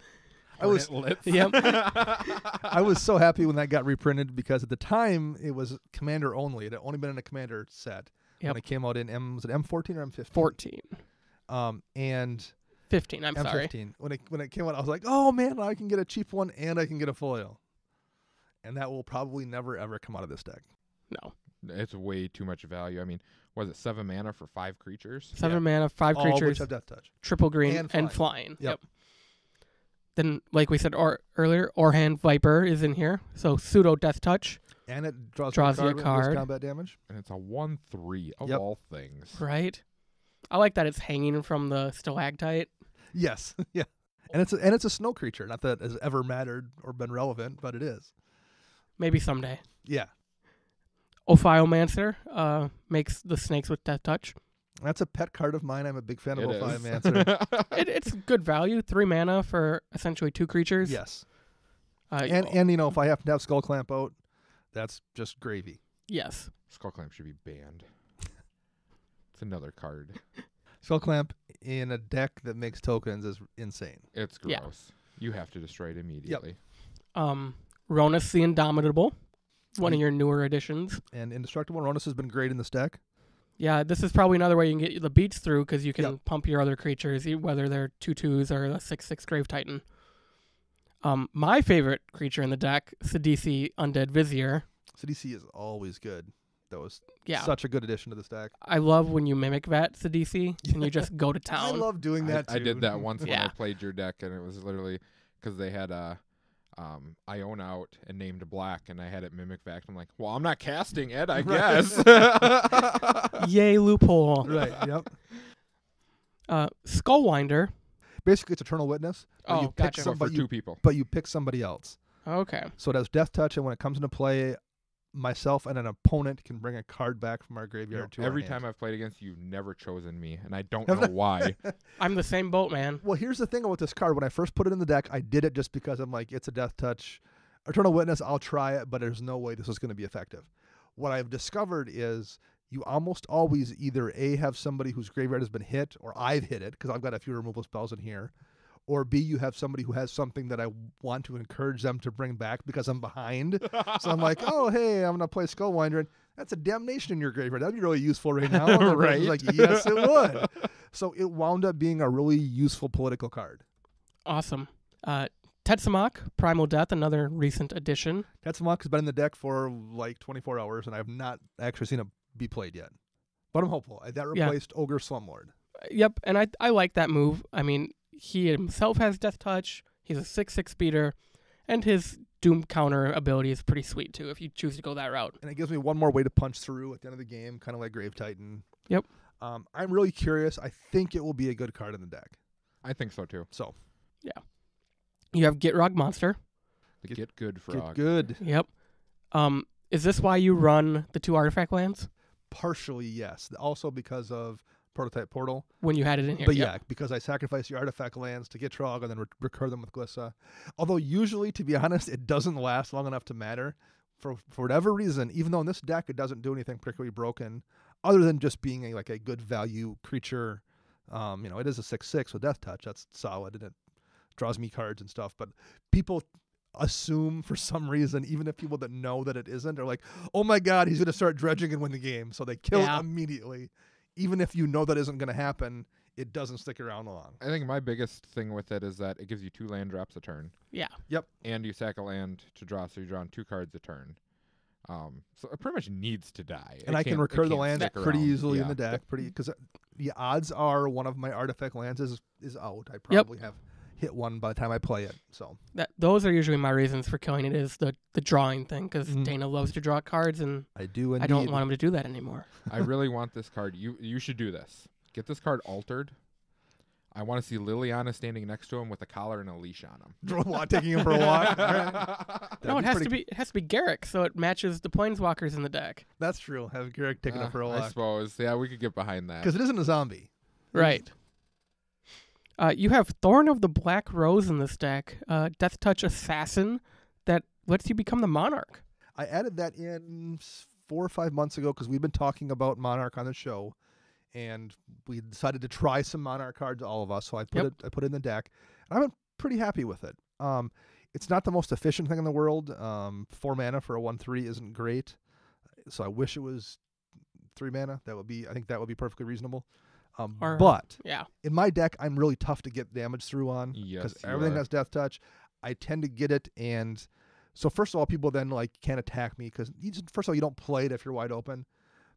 Yep. I was so happy when that got reprinted, because at the time it was Commander only. It had only been in a Commander set. Yep. When it came out in was it M14 or M15? 14. And 15, I'm M15. sorry. When it came out, I was like, oh man, I can get a cheap one and I can get a foil. And that will probably never ever come out of this deck. No. It's way too much value. I mean, was it 7 mana for 5 creatures? 7 mana, 5 All which creatures, have Deathtouch. triple green, And and flying. flying. Yep. Then, like we said earlier, Orhan Viper is in here. So pseudo Deathtouch. And it draws You a when it deals card. combat damage. And it's a 1/3 of Yep. all things. Right. I like that it's hanging from the stalactite. Yes. Yeah. And it's a snow creature. Not that it has ever mattered or been relevant, but it is. Maybe someday. Yeah. Ophiomancer makes the snakes with Deathtouch. That's a pet card of mine. I'm a big fan of It is. Ophiomancer. It's good value. 3 mana for essentially 2 creatures. Yes. Uh, And if I happen to have Skull Clamp out, that's just gravy. yes. Skullclamp should be banned. It's another card. Skull Clamp in a deck that makes tokens is insane. It's gross. Yeah. You have to destroy it immediately. Ronus the Indomitable, one of your newer additions. And Indestructible Ronus has been great in this deck. Yeah, this is probably another way you can get the beats through, because you can Yep. pump your other creatures, whether they're 2/2s or a 6/6 Grave Titan. My favorite creature in the deck, Sidisi Undead Vizier. CDC is always good. That was Yeah. such a good addition to this deck. I love when you mimic that Sidisi and you just go to I town. love doing that too. I did that once when I Yeah. played your deck, and it was literally because they had Iona out and named Black, and I had it mimic back. I'm like, well, I'm not casting it, I guess. Yay, loophole. Right. Yep. Skullwinder. Basically, it's Eternal Witness. but Oh, you pick gotcha. So some- for but 2 you, people. but you pick somebody else. Okay. So it has Deathtouch, and when it comes into play, myself and an opponent can bring a card back from our graveyard to Every our time hand. I've played against you, you've never chosen me, and I don't Have know why. I'm the same boat, man. Well, here's the thing about this card. When I first put it in the deck, I did it just because I'm like, it's a Deathtouch. Eternal Witness, I'll try it, but there's no way this is going to be effective. What I've discovered is you almost always either A, have somebody whose graveyard has been hit, or I've hit it, because I've got a few removal spells in here, or B, you have somebody who has something that I want to encourage them to bring back because I'm behind. So I'm like, oh, hey, I'm going to play Skullwinder, and that's a damnation in your graveyard. That'd be really useful right now. And the person's Right. like, yes, it would. So it wound up being a really useful political card. Awesome. Tetsamok, Primal Death, another recent addition. Tetsamok has been in the deck for like 24 hours, and I have not actually seen it be played yet. But I'm hopeful. That replaced Ogre Slumlord. Yep, and I like that move. I mean, he himself has Deathtouch. He's a 6/6 speeder, and his Doom counter ability is pretty sweet too if you choose to go that route. And it gives me one more way to punch through at the end of the game, kind of like Grave Titan. Yep. I'm really curious. I think it will be a good card in the deck. I think so too. So. Yeah. You have Gitrog Monster. The Get Good Frog. Get good. Yep. Is this why you run the 2 artifact lands? Partially, yes. Also because of Prototype Portal. When you had it in here. But yep. yeah, because I sacrifice your artifact lands to get Trog and then recur them with Glissa. Although usually, to be honest, it doesn't last long enough to matter. For whatever reason, even though in this deck it doesn't do anything particularly broken, other than just being a good value creature. It is a 6/6 with Deathtouch. That's solid, and it draws me cards and stuff. But people assume for some reason, even if people that know that it isn't, are like, oh my god, he's going to start dredging and win the game. So they kill it immediately. Even if you know that isn't going to happen, it doesn't stick around long. I think my biggest thing with it is that it gives you 2 land drops a turn. Yeah. Yep. And you sack a land to draw, so you're drawing 2 cards a turn. So it pretty much needs to die. And I can recur the land pretty easily in the deck, Yep. because the odds are one of my artifact lands is out. I probably have hit one by the time I play it. So those are usually my reasons for killing it, is the drawing thing, because Dana loves to draw cards, and I do. Indeed. I don't want him to do that anymore. I really want this card. You should do this. Get this card altered. I want to see Liliana standing next to him with a collar and a leash on him. Taking him for a walk. Right. No, it has to be Garrick, so it matches the planeswalkers in the deck. That's true. Have Garrick taking him for a walk. I suppose. Yeah, we could get behind that. Because it isn't a zombie. Right. You have Thorn of the Black Rose in this deck, Deathtouch Assassin, that lets you become the Monarch. I added that in 4 or 5 months ago because we've been talking about Monarch on the show, and we decided to try some Monarch cards, all of us. So I put it in the deck, and I've been pretty happy with it. It's not the most efficient thing in the world. 4 mana for a 1/3 isn't great, so I wish it was 3 mana. I think that would be perfectly reasonable. But in my deck, I'm really tough to get damage through on because everything has Deathtouch. I tend to get it, and so first of all, people then can't attack me because first of all, you don't play it if you're wide open.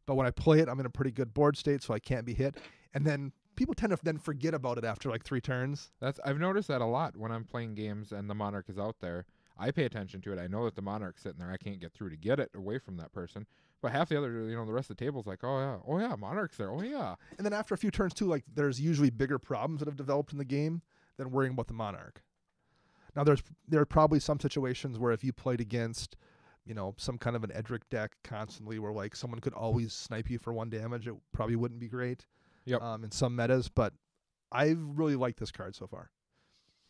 But when I play it, I'm in a pretty good board state, so I can't be hit. And then people tend to then forget about it after 3 turns. I've noticed that a lot when I'm playing games and the Monarch is out there. I pay attention to it. I know that the Monarch's sitting there. I can't get through to get it away from that person. But half the other, the rest of the table's like, oh yeah, Monarch's there. Oh yeah. And then after a few turns too, there's usually bigger problems that have developed in the game than worrying about the Monarch. Now there are probably some situations where if you played against, some kind of an Edric deck constantly where someone could always snipe you for 1 damage, it probably wouldn't be great. Yep. In some metas, but I really like this card so far.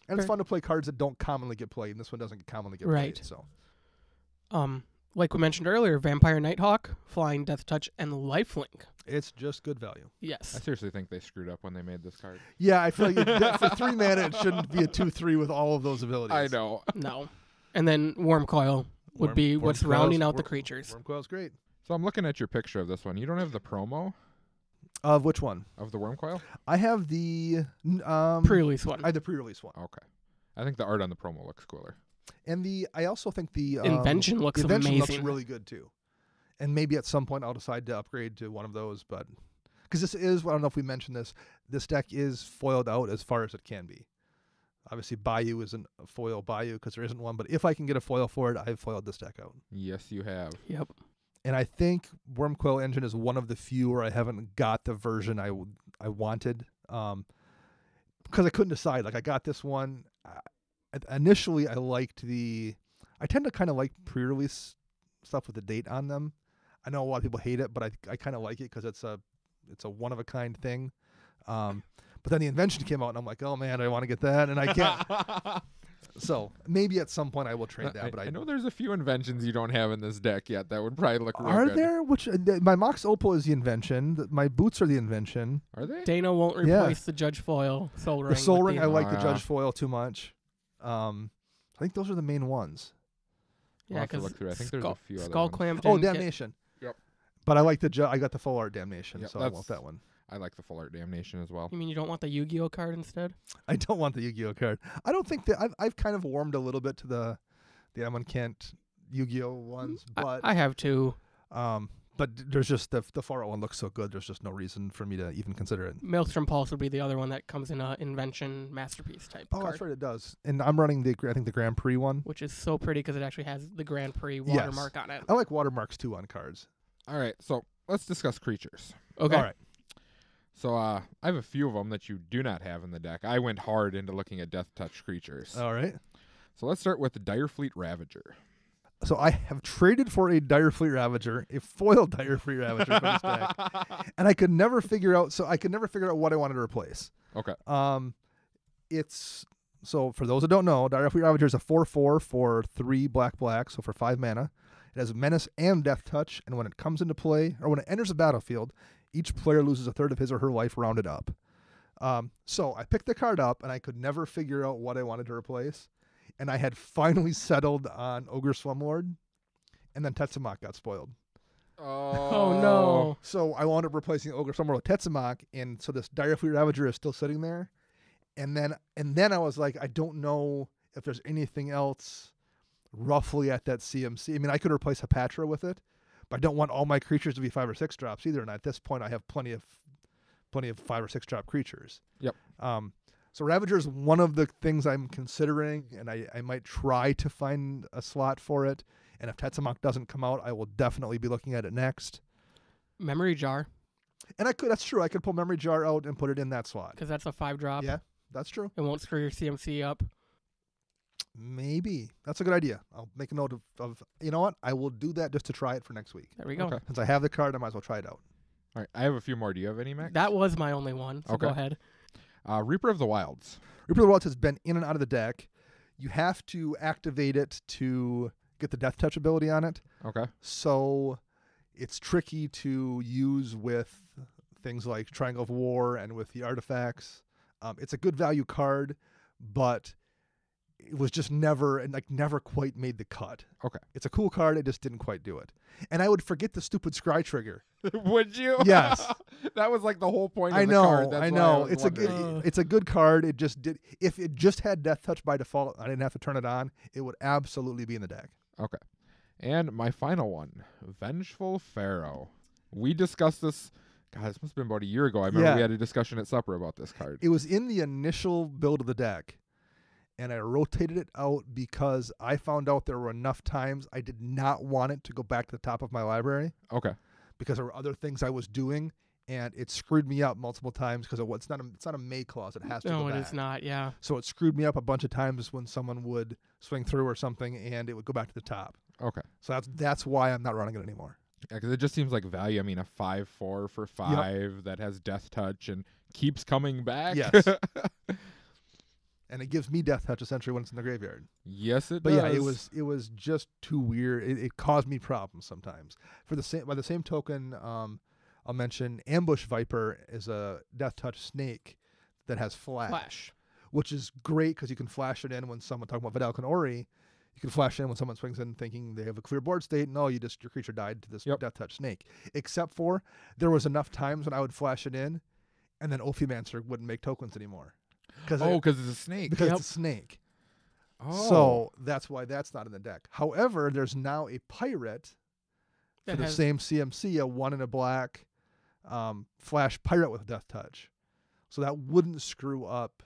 And it's fun to play cards that don't commonly get played, and this one doesn't commonly get played. So, like we mentioned earlier, Vampire Nighthawk, Flying Deathtouch, and Lifelink. It's just good value. Yes. I seriously think they screwed up when they made this card. Yeah, I feel like for 3 mana, it shouldn't be a 2/3 with all of those abilities. I know. No. And then Worm Coil would be what's rounding out the creatures. Worm Coil's great. So I'm looking at your picture of this one. You don't have the promo? Of which one? Of the Worm Coil? I have the pre-release one. I have the pre-release one. Okay. I think the art on the promo looks cooler. And I also think the Invention looks amazing. Looks really good too. And maybe at some point I'll decide to upgrade to one of those, but because this is, I don't know if we mentioned this deck is foiled out as far as it can be. Obviously, Bayou isn't a foil Bayou because there isn't one, but if I can get a foil for it, I've foiled this deck out. Yes, you have. Yep. And I think Wormcoil Engine is one of the few where I haven't got the version I wanted because I couldn't decide. I got this one. Initially, I tend to kind of like pre-release stuff with the date on them. I know a lot of people hate it, but I kind of like it because it's a one-of-a-kind thing. But then the invention came out, and I'm like, oh, man, I want to get that, and I can't. So maybe at some point I will trade that. But I know there's a few inventions you don't have in this deck yet that would probably look real good. Are there? Which my Mox Opal is the invention. My boots are the invention. Are they? Dana won't replace the Judge Foil Soul Ring. The Soul Ring, I like the Judge Foil too much. I think those are the main ones. Yeah, because I think there's a few other Skull ones. Clamp. Oh, Damnation. Yep. But I like I got the full art Damnation, Yep, so I want that one. I like the full art Damnation as well. You mean you don't want the Yu-Gi-Oh card instead? I don't want the Yu-Gi-Oh card. I don't think that I've kind of warmed a little bit to the Edmund Kent Yu-Gi-Oh ones, but I have too. But But there's just the far out one looks so good. There's just no reason for me to even consider it. Maelstrom Pulse would be the other one that comes in a Invention Masterpiece type Oh, card. that's right, it does. And I'm running I think the Grand Prix one, which is so pretty because it actually has the Grand Prix watermark on it. I like watermarks too on cards. All right, so let's discuss creatures. Okay. All right. So I have a few of them that you do not have in the deck. I went hard into looking at Deathtouch creatures. All right. So let's start with the Direfleet Ravager. So I have traded for a Direfleet Ravager, a foil Direfleet Ravager for this deck, and I could never figure out. So I could never figure out what I wanted to replace. Okay. It's so for those that don't know, Direfleet Ravager is a 4/4 for 3 black, so for 5 mana. It has Menace and Deathtouch, and when it comes into play, or when it enters the battlefield, each player loses a third of his or her life rounded up. So I picked the card up, and I could never figure out what I wanted to replace. And I had finally settled on Ogre Slumlord, and then Tetzimoc got spoiled. Oh no. So I wound up replacing Ogre Slumlord with Tetzimoc, and so this Direfleet Ravager is still sitting there. And then I was like, I don't know if there's anything else roughly at that CMC. I mean, I could replace Hapatra with it, but I don't want all my creatures to be 5 or 6 drops either. And at this point, I have plenty of 5 or 6 drop creatures. Yep. So Ravager is one of the things I'm considering, and I might try to find a slot for it. And if Tetzimoc doesn't come out, I will definitely be looking at it next. Memory Jar. And that's true. I could pull Memory Jar out and put it in that slot. Because that's a 5-drop. Yeah, that's true. It won't screw your CMC up. Maybe. That's a good idea. I'll make a note of you know what? I will do that just to try it for next week. There we go. Okay. Since I have the card, I might as well try it out. All right, I have a few more. Do you have any, Max? That was my only one, so Okay. go ahead. Reaper of the Wilds. Reaper of the Wilds has been in and out of the deck. You have to activate it to get the Deathtouch ability on it. Okay. So it's tricky to use with things like Triangle of War and with the artifacts. It's a good value card, but it was just never quite made the cut. Okay. It's a cool card. It just didn't quite do it. And I would forget the stupid Scry trigger. Would you? Yes. That was like the whole point of I the know. card. That's I why know. was It's wondering. it's a good card. It just did. If it just had Deathtouch by default, I didn't have to turn it on. It would absolutely be in the deck. Okay. And my final one, Vengeful Pharaoh. We discussed this. God, this must have been about a year ago. I remember we had a discussion at supper about this card. It was in the initial build of the deck, and I rotated it out because I found out there were enough times I did not want it to go back to the top of my library Okay. because there were other things I was doing, and it screwed me up multiple times because it's not a May clause. It has to No, go it back. is not, yeah. So it screwed me up a bunch of times when someone would swing through or something, and it would go back to the top. Okay. So that's why I'm not running it anymore. Yeah, because it just seems like value. I mean, a 5/4 for 5 that has Deathtouch and keeps coming back. Yes. And it gives me Deathtouch essentially when it's in the graveyard. Yes, it But does. yeah, it was just too weird. It caused me problems sometimes. By the same token, I'll mention Ambush Viper is a Deathtouch snake that has flash, which is great because you can flash it in when someone talking about Vidal Ori. You can flash in when someone swings in thinking they have a clear board state. No, your creature died to this Deathtouch snake. Except for there was enough times when I would flash it in, and then Ophimancer wouldn't make tokens anymore. Because it's a snake. Because it's a snake. Oh. So that's why that's not in the deck. However, there's now a pirate for the same CMC, a 1 and a black flash pirate with Deathtouch. So that wouldn't screw up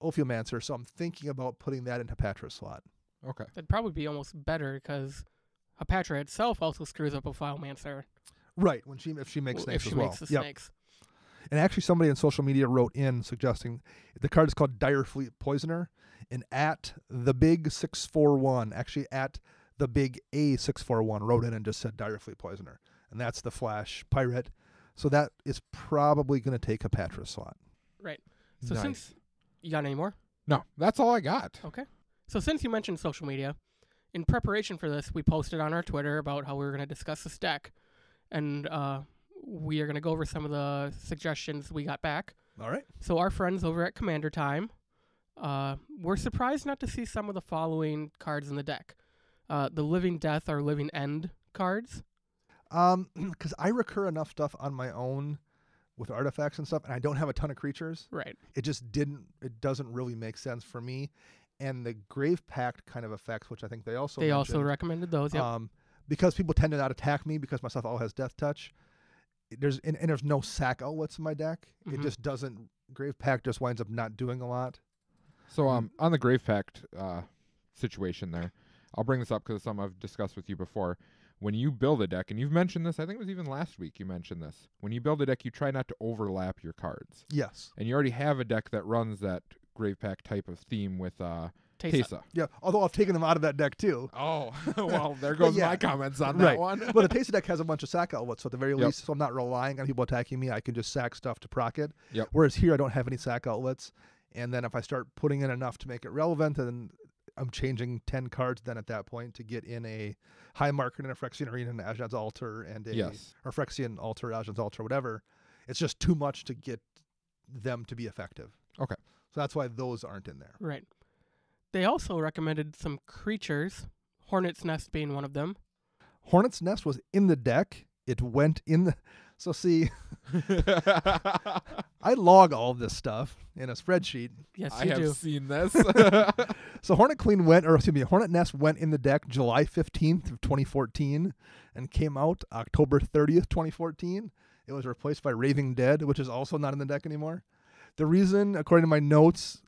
Ophimancer. So I'm thinking about putting that into Hapatra's slot. Okay. That'd probably be almost better because Hapatra itself also screws up a Filemancer. Right, if she makes snakes as well. Makes the snakes. And actually somebody on social media wrote in suggesting the card is called Direfleet Poisoner, and at the big 641, actually at the big A641 wrote in and just said Direfleet Poisoner. And that's the flash pirate. So that is probably going to take a Hapatra's slot. Right. So Nice. since you got any more? No, that's all I got. Okay. So since you mentioned social media, in preparation for this, we posted on our Twitter about how we were going to discuss this deck. And we are going to go over some of the suggestions we got back. All right. So our friends over at Commander Time were surprised not to see some of the following cards in the deck. The Living Death or Living End cards. Because I recur enough stuff on my own with artifacts and stuff, and I don't have a ton of creatures. Right. It doesn't really make sense for me. And the Grave Pact kind of effects, which I think they also recommended those, yeah. because people tend to not attack me because my stuff all has Deathtouch. There's no sack outlets in my deck. It just doesn't. Grave Pact just winds up not doing a lot. So on the Grave Pact situation there, I'll bring this up because it's something I've discussed with you before. When you build a deck, and you've mentioned this, I think it was even last week you mentioned this. When you build a deck, you try not to overlap your cards. Yes. And you already have a deck that runs that Grave Pact type of theme with Teysa. Yeah, although I've taken them out of that deck too. Oh, well, there goes my comments on that one. But the Teysa deck has a bunch of sack outlets, so at the very least, so I'm not relying on people attacking me. I can just sack stuff to proc it. Yep. Whereas here, I don't have any sack outlets. And then if I start putting in enough to make it relevant, then I'm changing 10 cards then at that point to get in a high marker and a Phyrexian Arena and Ashnod's Altar and a or Phyrexian Altar, Ashnod's Altar, whatever. It's just too much to get them to be effective. Okay. So that's why those aren't in there. Right. They also recommended some creatures, Hornet's Nest being one of them. Hornet's Nest was in the deck. It went in the... So see, I log all of this stuff in a spreadsheet. Yes, I you have do. seen this. So Hornet Nest went in the deck July 15th of 2014 and came out October 30th, 2014. It was replaced by Raving Dead, which is also not in the deck anymore. The reason, according to my notes,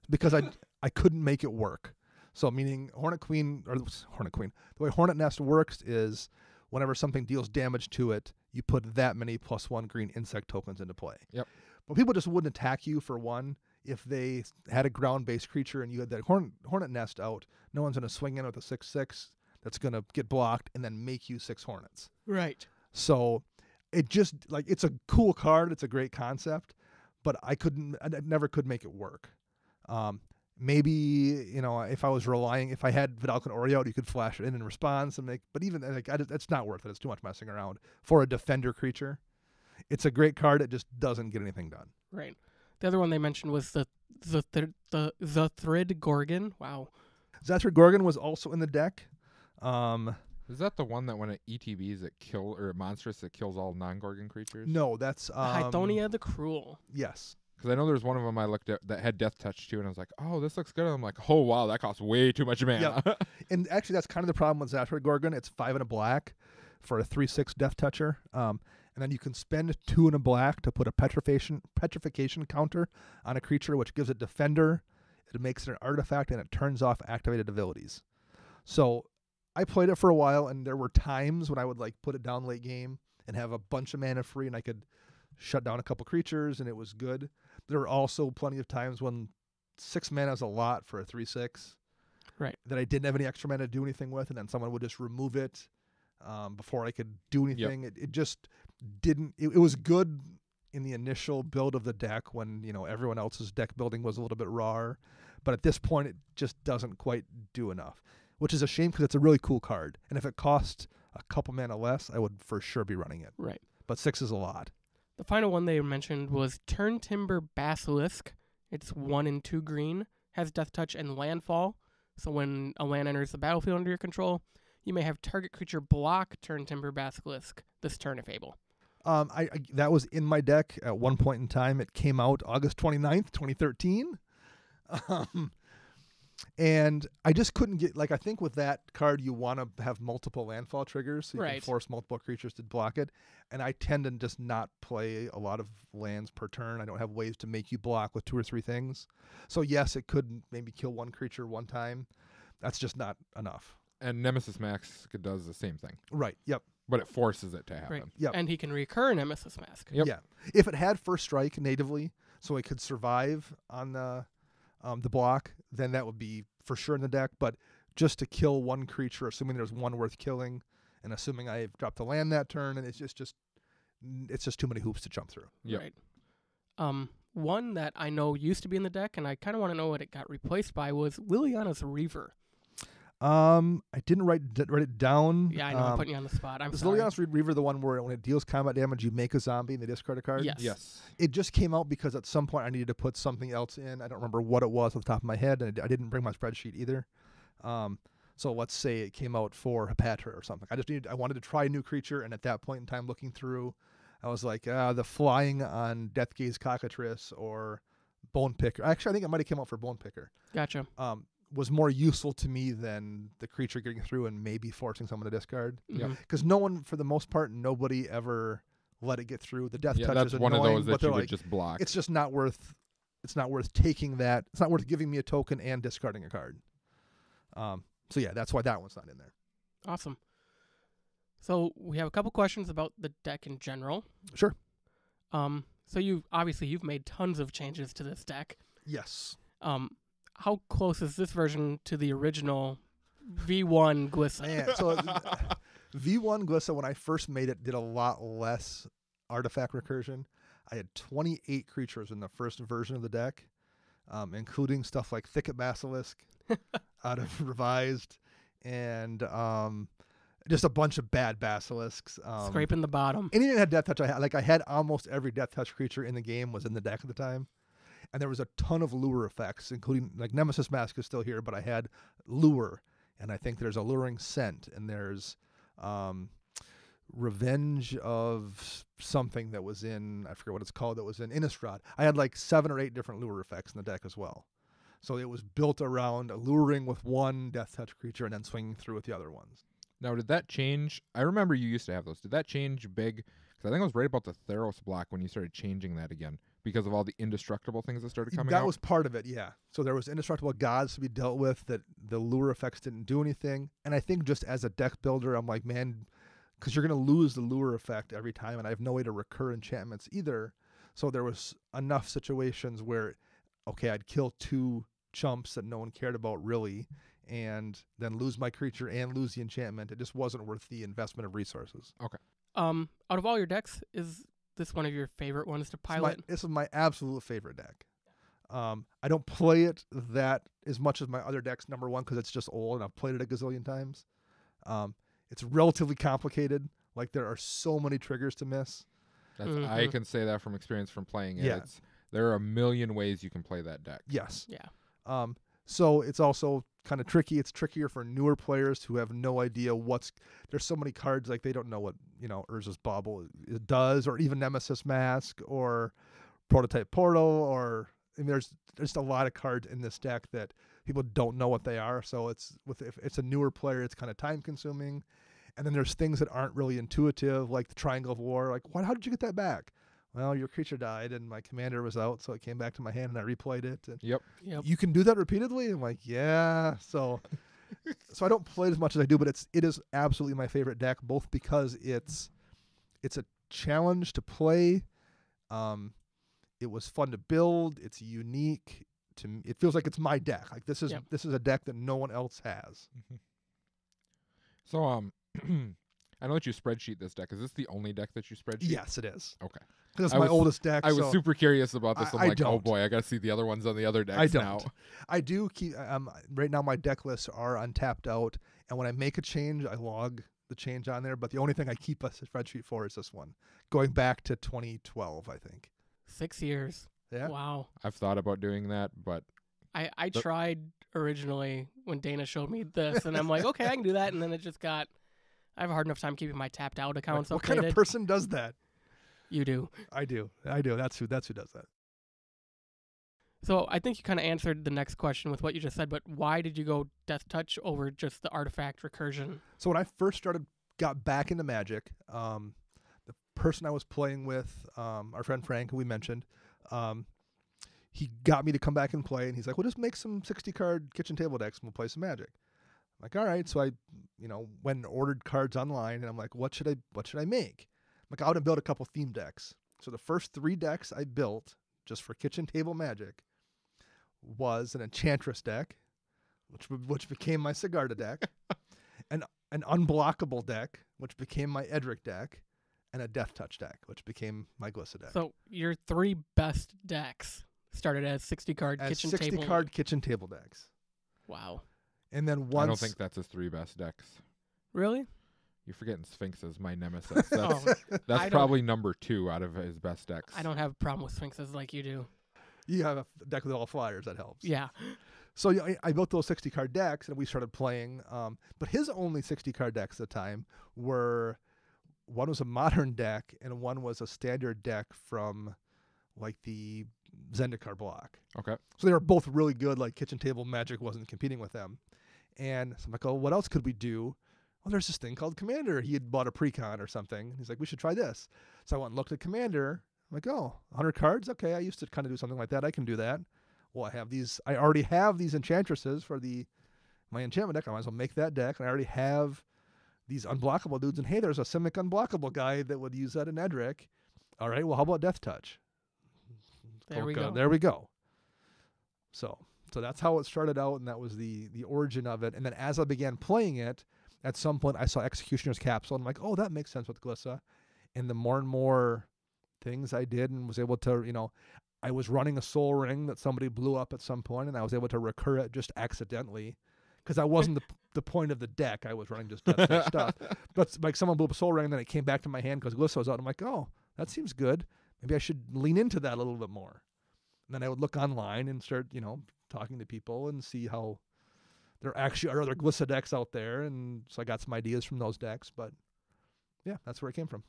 because I couldn't make it work. So meaning the way Hornet Nest works is whenever something deals damage to it, you put that many +1 green insect tokens into play. Yep. But people just wouldn't attack you for one. If they had a ground-based creature and you had that Hornet Nest out, no one's going to swing in with a 6/6 that's going to get blocked and then make you 6 Hornets. Right. So it just, like, it's a cool card. It's a great concept, but I never could make it work. Maybe, if I had Vidalcan Ori out, you could flash it in response and make, but even like it's not worth it. It's too much messing around for a defender creature. It's a great card. It just doesn't get anything done. Right. The other one they mentioned was the Thrid Gorgon. Wow. Zathrid Gorgon was also in the deck. Is that the one that when it ETBs it kill or monstrous that kills all non-Gorgon creatures? No, that's Hythonia the Cruel. Yes. Because I know there's one of them I looked at that had Deathtouch too, and I was like, oh, this looks good. And I'm like, oh, wow, that costs way too much mana. Yeah. And actually, that's kind of the problem with Zathrid Gorgon. It's 5 and a black for a 3/6 Deathtoucher. And then you can spend 2 and a black to put a petrification counter on a creature, which gives it defender. It makes it an artifact, and it turns off activated abilities. So I played it for a while, and there were times when I would like put it down late game and have a bunch of mana free, and I could shut down a couple creatures, and it was good. There were also plenty of times when 6 mana is a lot for a 3/6. Right. That I didn't have any extra mana to do anything with, and then someone would just remove it before I could do anything. Yep. It just didn't. It was good in the initial build of the deck when everyone else's deck building was a little bit raw, but at this point it just doesn't quite do enough, which is a shame because it's a really cool card. And if it cost a couple mana less, I would for sure be running it. Right. But 6 is a lot. The final one they mentioned was Turntimber Basilisk. It's 1 and 2 green, has Deathtouch and Landfall. So when a land enters the battlefield under your control, you may have target creature block Turntimber Basilisk this turn if able. That was in my deck at one point in time. It came out August 29th, 2013. And I just couldn't get, I think with that card, you want to have multiple landfall triggers so you can force multiple creatures to block it. And I tend to just not play a lot of lands per turn. I don't have ways to make you block with 2 or 3 things. So yes, it could maybe kill one creature one time. That's just not enough. And Nemesis Mask does the same thing. Right, yep. But it forces it to happen. Right. Yep. And he can recur Nemesis Mask. Yep. Yeah. If it had first strike natively, so it could survive on the block, then that would be for sure in the deck. But just to kill one creature, assuming there's one worth killing, and assuming I've dropped the land that turn, and it's just too many hoops to jump through. Yep. Right. One that I know used to be in the deck, and I kind of want to know what it got replaced by, was Liliana's Reaver. I didn't write it down. Yeah, I know. I'm putting you on the spot. I'm is sorry. Liliana's Reaver the one where when it deals combat damage, you make a zombie and they discard a card? Yes. It just came out because at some point I needed to put something else in. I don't remember what it was off the top of my head, and I didn't bring my spreadsheet either. So let's say it came out for Hepatra or something. I wanted to try a new creature, and at that point in time, looking through, I was like, the flying on Deathgaze Cockatrice or Bone Picker. Actually, I think it might have came out for Bone Picker. Gotcha. was more useful to me than the creature getting through and maybe forcing someone to discard. Mhm. Because no one, for the most part, nobody ever let it get through. The Death Touch that's is one annoying, of those but that you they're would like, just block. it's just not worth. It's not worth taking that. It's not worth giving me a token and discarding a card. So yeah, that's why that one's not in there. Awesome. So we have a couple questions about the deck in general. Sure. So you've made tons of changes to this deck. Yes. How close is this version to the original V1 Glissa? Man, so V1 Glissa, when I first made it, did a lot less artifact recursion. I had 28 creatures in the first version of the deck, including stuff like Thicket Basilisk out of Revised, and just a bunch of bad basilisks. Scraping the bottom. Anything that had Death Touch, I had almost every Death Touch creature in the game was in the deck at the time. And there was a ton of lure effects, including, like, Nemesis Mask is still here, but I had lure, and I think there's Alluring Scent, and there's Revenge of something that was in, I forget what it's called, that was in Innistrad. I had like 7 or 8 different lure effects in the deck as well. So it was built around alluring with one Death Touch creature and then swinging through with the other ones. Now, did that change? I remember you used to have those. Did that change big? Because I think it was right about the Theros block when you started changing that again because of all the indestructible things that started coming out. That was part of it, yeah. So there was indestructible gods to be dealt with that the lure effects didn't do anything. And I think just as a deck builder, I'm like, man, because you're going to lose the lure effect every time, and I have no way to recur enchantments either. So there was enough situations where, okay, I'd kill 2 chumps that no one cared about really, and then lose my creature and lose the enchantment. It just wasn't worth the investment of resources. Okay. Out of all your decks, is this one of your favorite ones to pilot? This is my absolute favorite deck. I don't play it that as much as my other decks, number one, because it's just old, and I've played it a gazillion times. It's relatively complicated. Like, there are so many triggers to miss. I can say that from experience from playing it. Yeah. There are a million ways you can play that deck. Yes. Yeah. So it's also kind of tricky. It's trickier for newer players who have no idea there's so many cards, like they don't know what, Urza's Bauble does, or even Nemesis Mask, or Prototype Portal, or there's just a lot of cards in this deck that people don't know what they are. So if it's a newer player, it's kind of time consuming. And then there's things that aren't really intuitive, like the Triangle of War. Like, how did you get that back? Well, your creature died and my commander was out, so it came back to my hand and I replayed it. And Yep. you can do that repeatedly? I'm like, yeah. So I don't play it as much as I do, but it is absolutely my favorite deck, both because it's a challenge to play. It was fun to build. It's unique. It feels like it's my deck. Like, this is a deck that no one else has. So I know that you spreadsheet this deck. Is this the only deck that you spreadsheet? Yes, it is. Okay. Because it's my oldest deck. I was super curious about this. I'm I like, oh don't. boy, I got to see the other ones on the other decks I don't. now. I do keep. Right now, my deck lists are untapped out, and when I make a change, I log the change on there. But the only thing I keep a spreadsheet for is this one, going back to 2012, I think. 6 years. Yeah. Wow. I've thought about doing that, but I tried originally when Dana showed me this, and I'm like, okay, I can do that. And then it just I have a hard enough time keeping my tapped out accounts updated. What kind of person does that? You do. I do. That's who does that. So I think you kind of answered the next question with what you just said, but why did you go Death Touch over just the artifact recursion? So when I first got back into Magic, the person I was playing with, our friend Frank, who we mentioned, he got me to come back and play, and he's like, well, just make some 60-card kitchen table decks and we'll play some Magic. I'm like, all right. So I, went and ordered cards online, and I'm like, what should I make? I'm like, I would build a couple theme decks. So the first 3 decks I built just for kitchen table Magic was an Enchantress deck, which became my Sigarda deck, an unblockable deck, which became my Edric deck, and a Death Touch deck, which became my Glissa deck. So your 3 best decks started as 60-card kitchen table. 60-card kitchen table decks. Wow. And then I don't think that's his 3 best decks. Really? You're forgetting Sphinx is my nemesis. That's I probably number 2 out of his best decks. I don't have a problem with Sphinxes like you do. You have a deck with all flyers, that helps. Yeah. So I built those 60-card decks, and we started playing. But his only 60-card decks at the time were, one was a modern deck, and one was a standard deck from like the Zendikar block. Okay. So they were both really good. Like kitchen table magic wasn't competing with them. And so I'm like, oh, what else could we do? Well, there's this thing called Commander. He had bought a precon or something. He's like, we should try this. So I went and looked at Commander. I'm like, oh, 100 cards? Okay, I used to kind of do something like that. I can do that. Well, I already have these enchantresses for my enchantment deck. I might as well make that deck. And I already have these unblockable dudes. And hey, there's a Simic unblockable guy that would use that in Edric. All right, well, how about Deathtouch? There we go. There we go. So that's how it started out, and that was the origin of it. And then as I began playing it, at some point I saw Executioner's Capsule, and I'm like, oh, that makes sense with Glissa. And the more and more things I did and was able to, I was running a Soul Ring that somebody blew up at some point, and I was able to recur it just accidentally because I wasn't the point of the deck. I was running just Deathtouch stuff. But like someone blew up a Soul Ring, and then it came back to my hand because Glissa was out. I'm like, oh, that seems good. Maybe I should lean into that a little bit more. And then I would look online and start, talking to people and see how there actually are other Glissa decks out there. And so I got some ideas from those decks. But yeah, that's where it came from.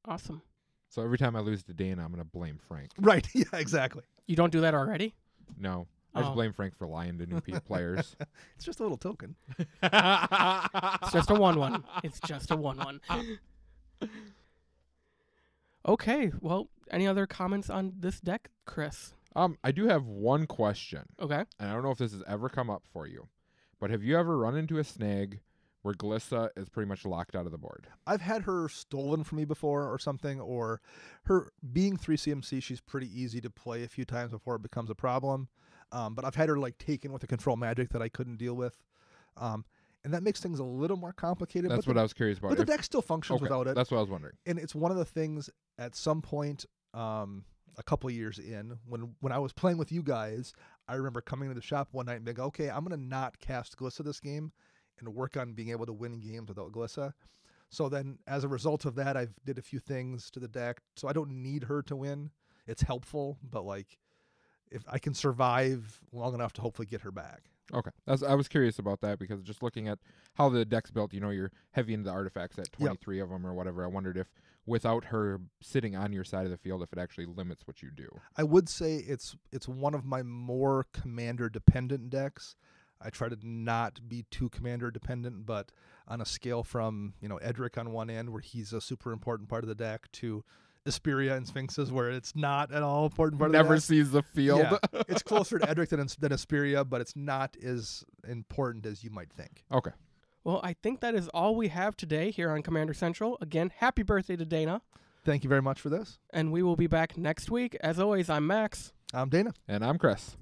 Awesome. So every time I lose to Dana, I'm going to blame Frank. Right. Yeah, exactly. You don't do that already? No. I just blame Frank for lying to new players. It's just a little token. It's just a 1/1. It's just a 1/1. Okay. Well, any other comments on this deck, Chris? I do have one question. Okay. And I don't know if this has ever come up for you, but have you ever run into a snag where Glissa is pretty much locked out of the board? I've had her stolen from me before or something, or her being 3 CMC, she's pretty easy to play a few times before it becomes a problem. But I've had her taken with a control magic that I couldn't deal with. And that makes things a little more complicated. That's what I was curious about. But the deck still functions without it. That's what I was wondering. And it's one of the things at some point, a couple of years in, when I was playing with you guys, I remember coming to the shop one night and being, okay, I'm going to not cast Glissa this game and work on being able to win games without Glissa. So then as a result of that, I've did a few things to the deck. So I don't need her to win. It's helpful, but if I can survive long enough to hopefully get her back. Okay. I was curious about that because just looking at how the deck's built, you're heavy into the artifacts at 23 of them or whatever. I wondered if without her sitting on your side of the field, if it actually limits what you do. I would say it's one of my more commander-dependent decks. I try to not be too commander-dependent, but on a scale from, Edric on one end, where he's a super important part of the deck, to Asperia and Sphinxes, where it's not at all important part of the deck. Never sees the field. Yeah, it's closer to Edric than Asperia, but it's not as important as you might think. Okay. Well, I think that is all we have today here on Commander Central. Again, happy birthday to Dana. Thank you very much for this. And we will be back next week. As always, I'm Max. I'm Dana. And I'm Chris.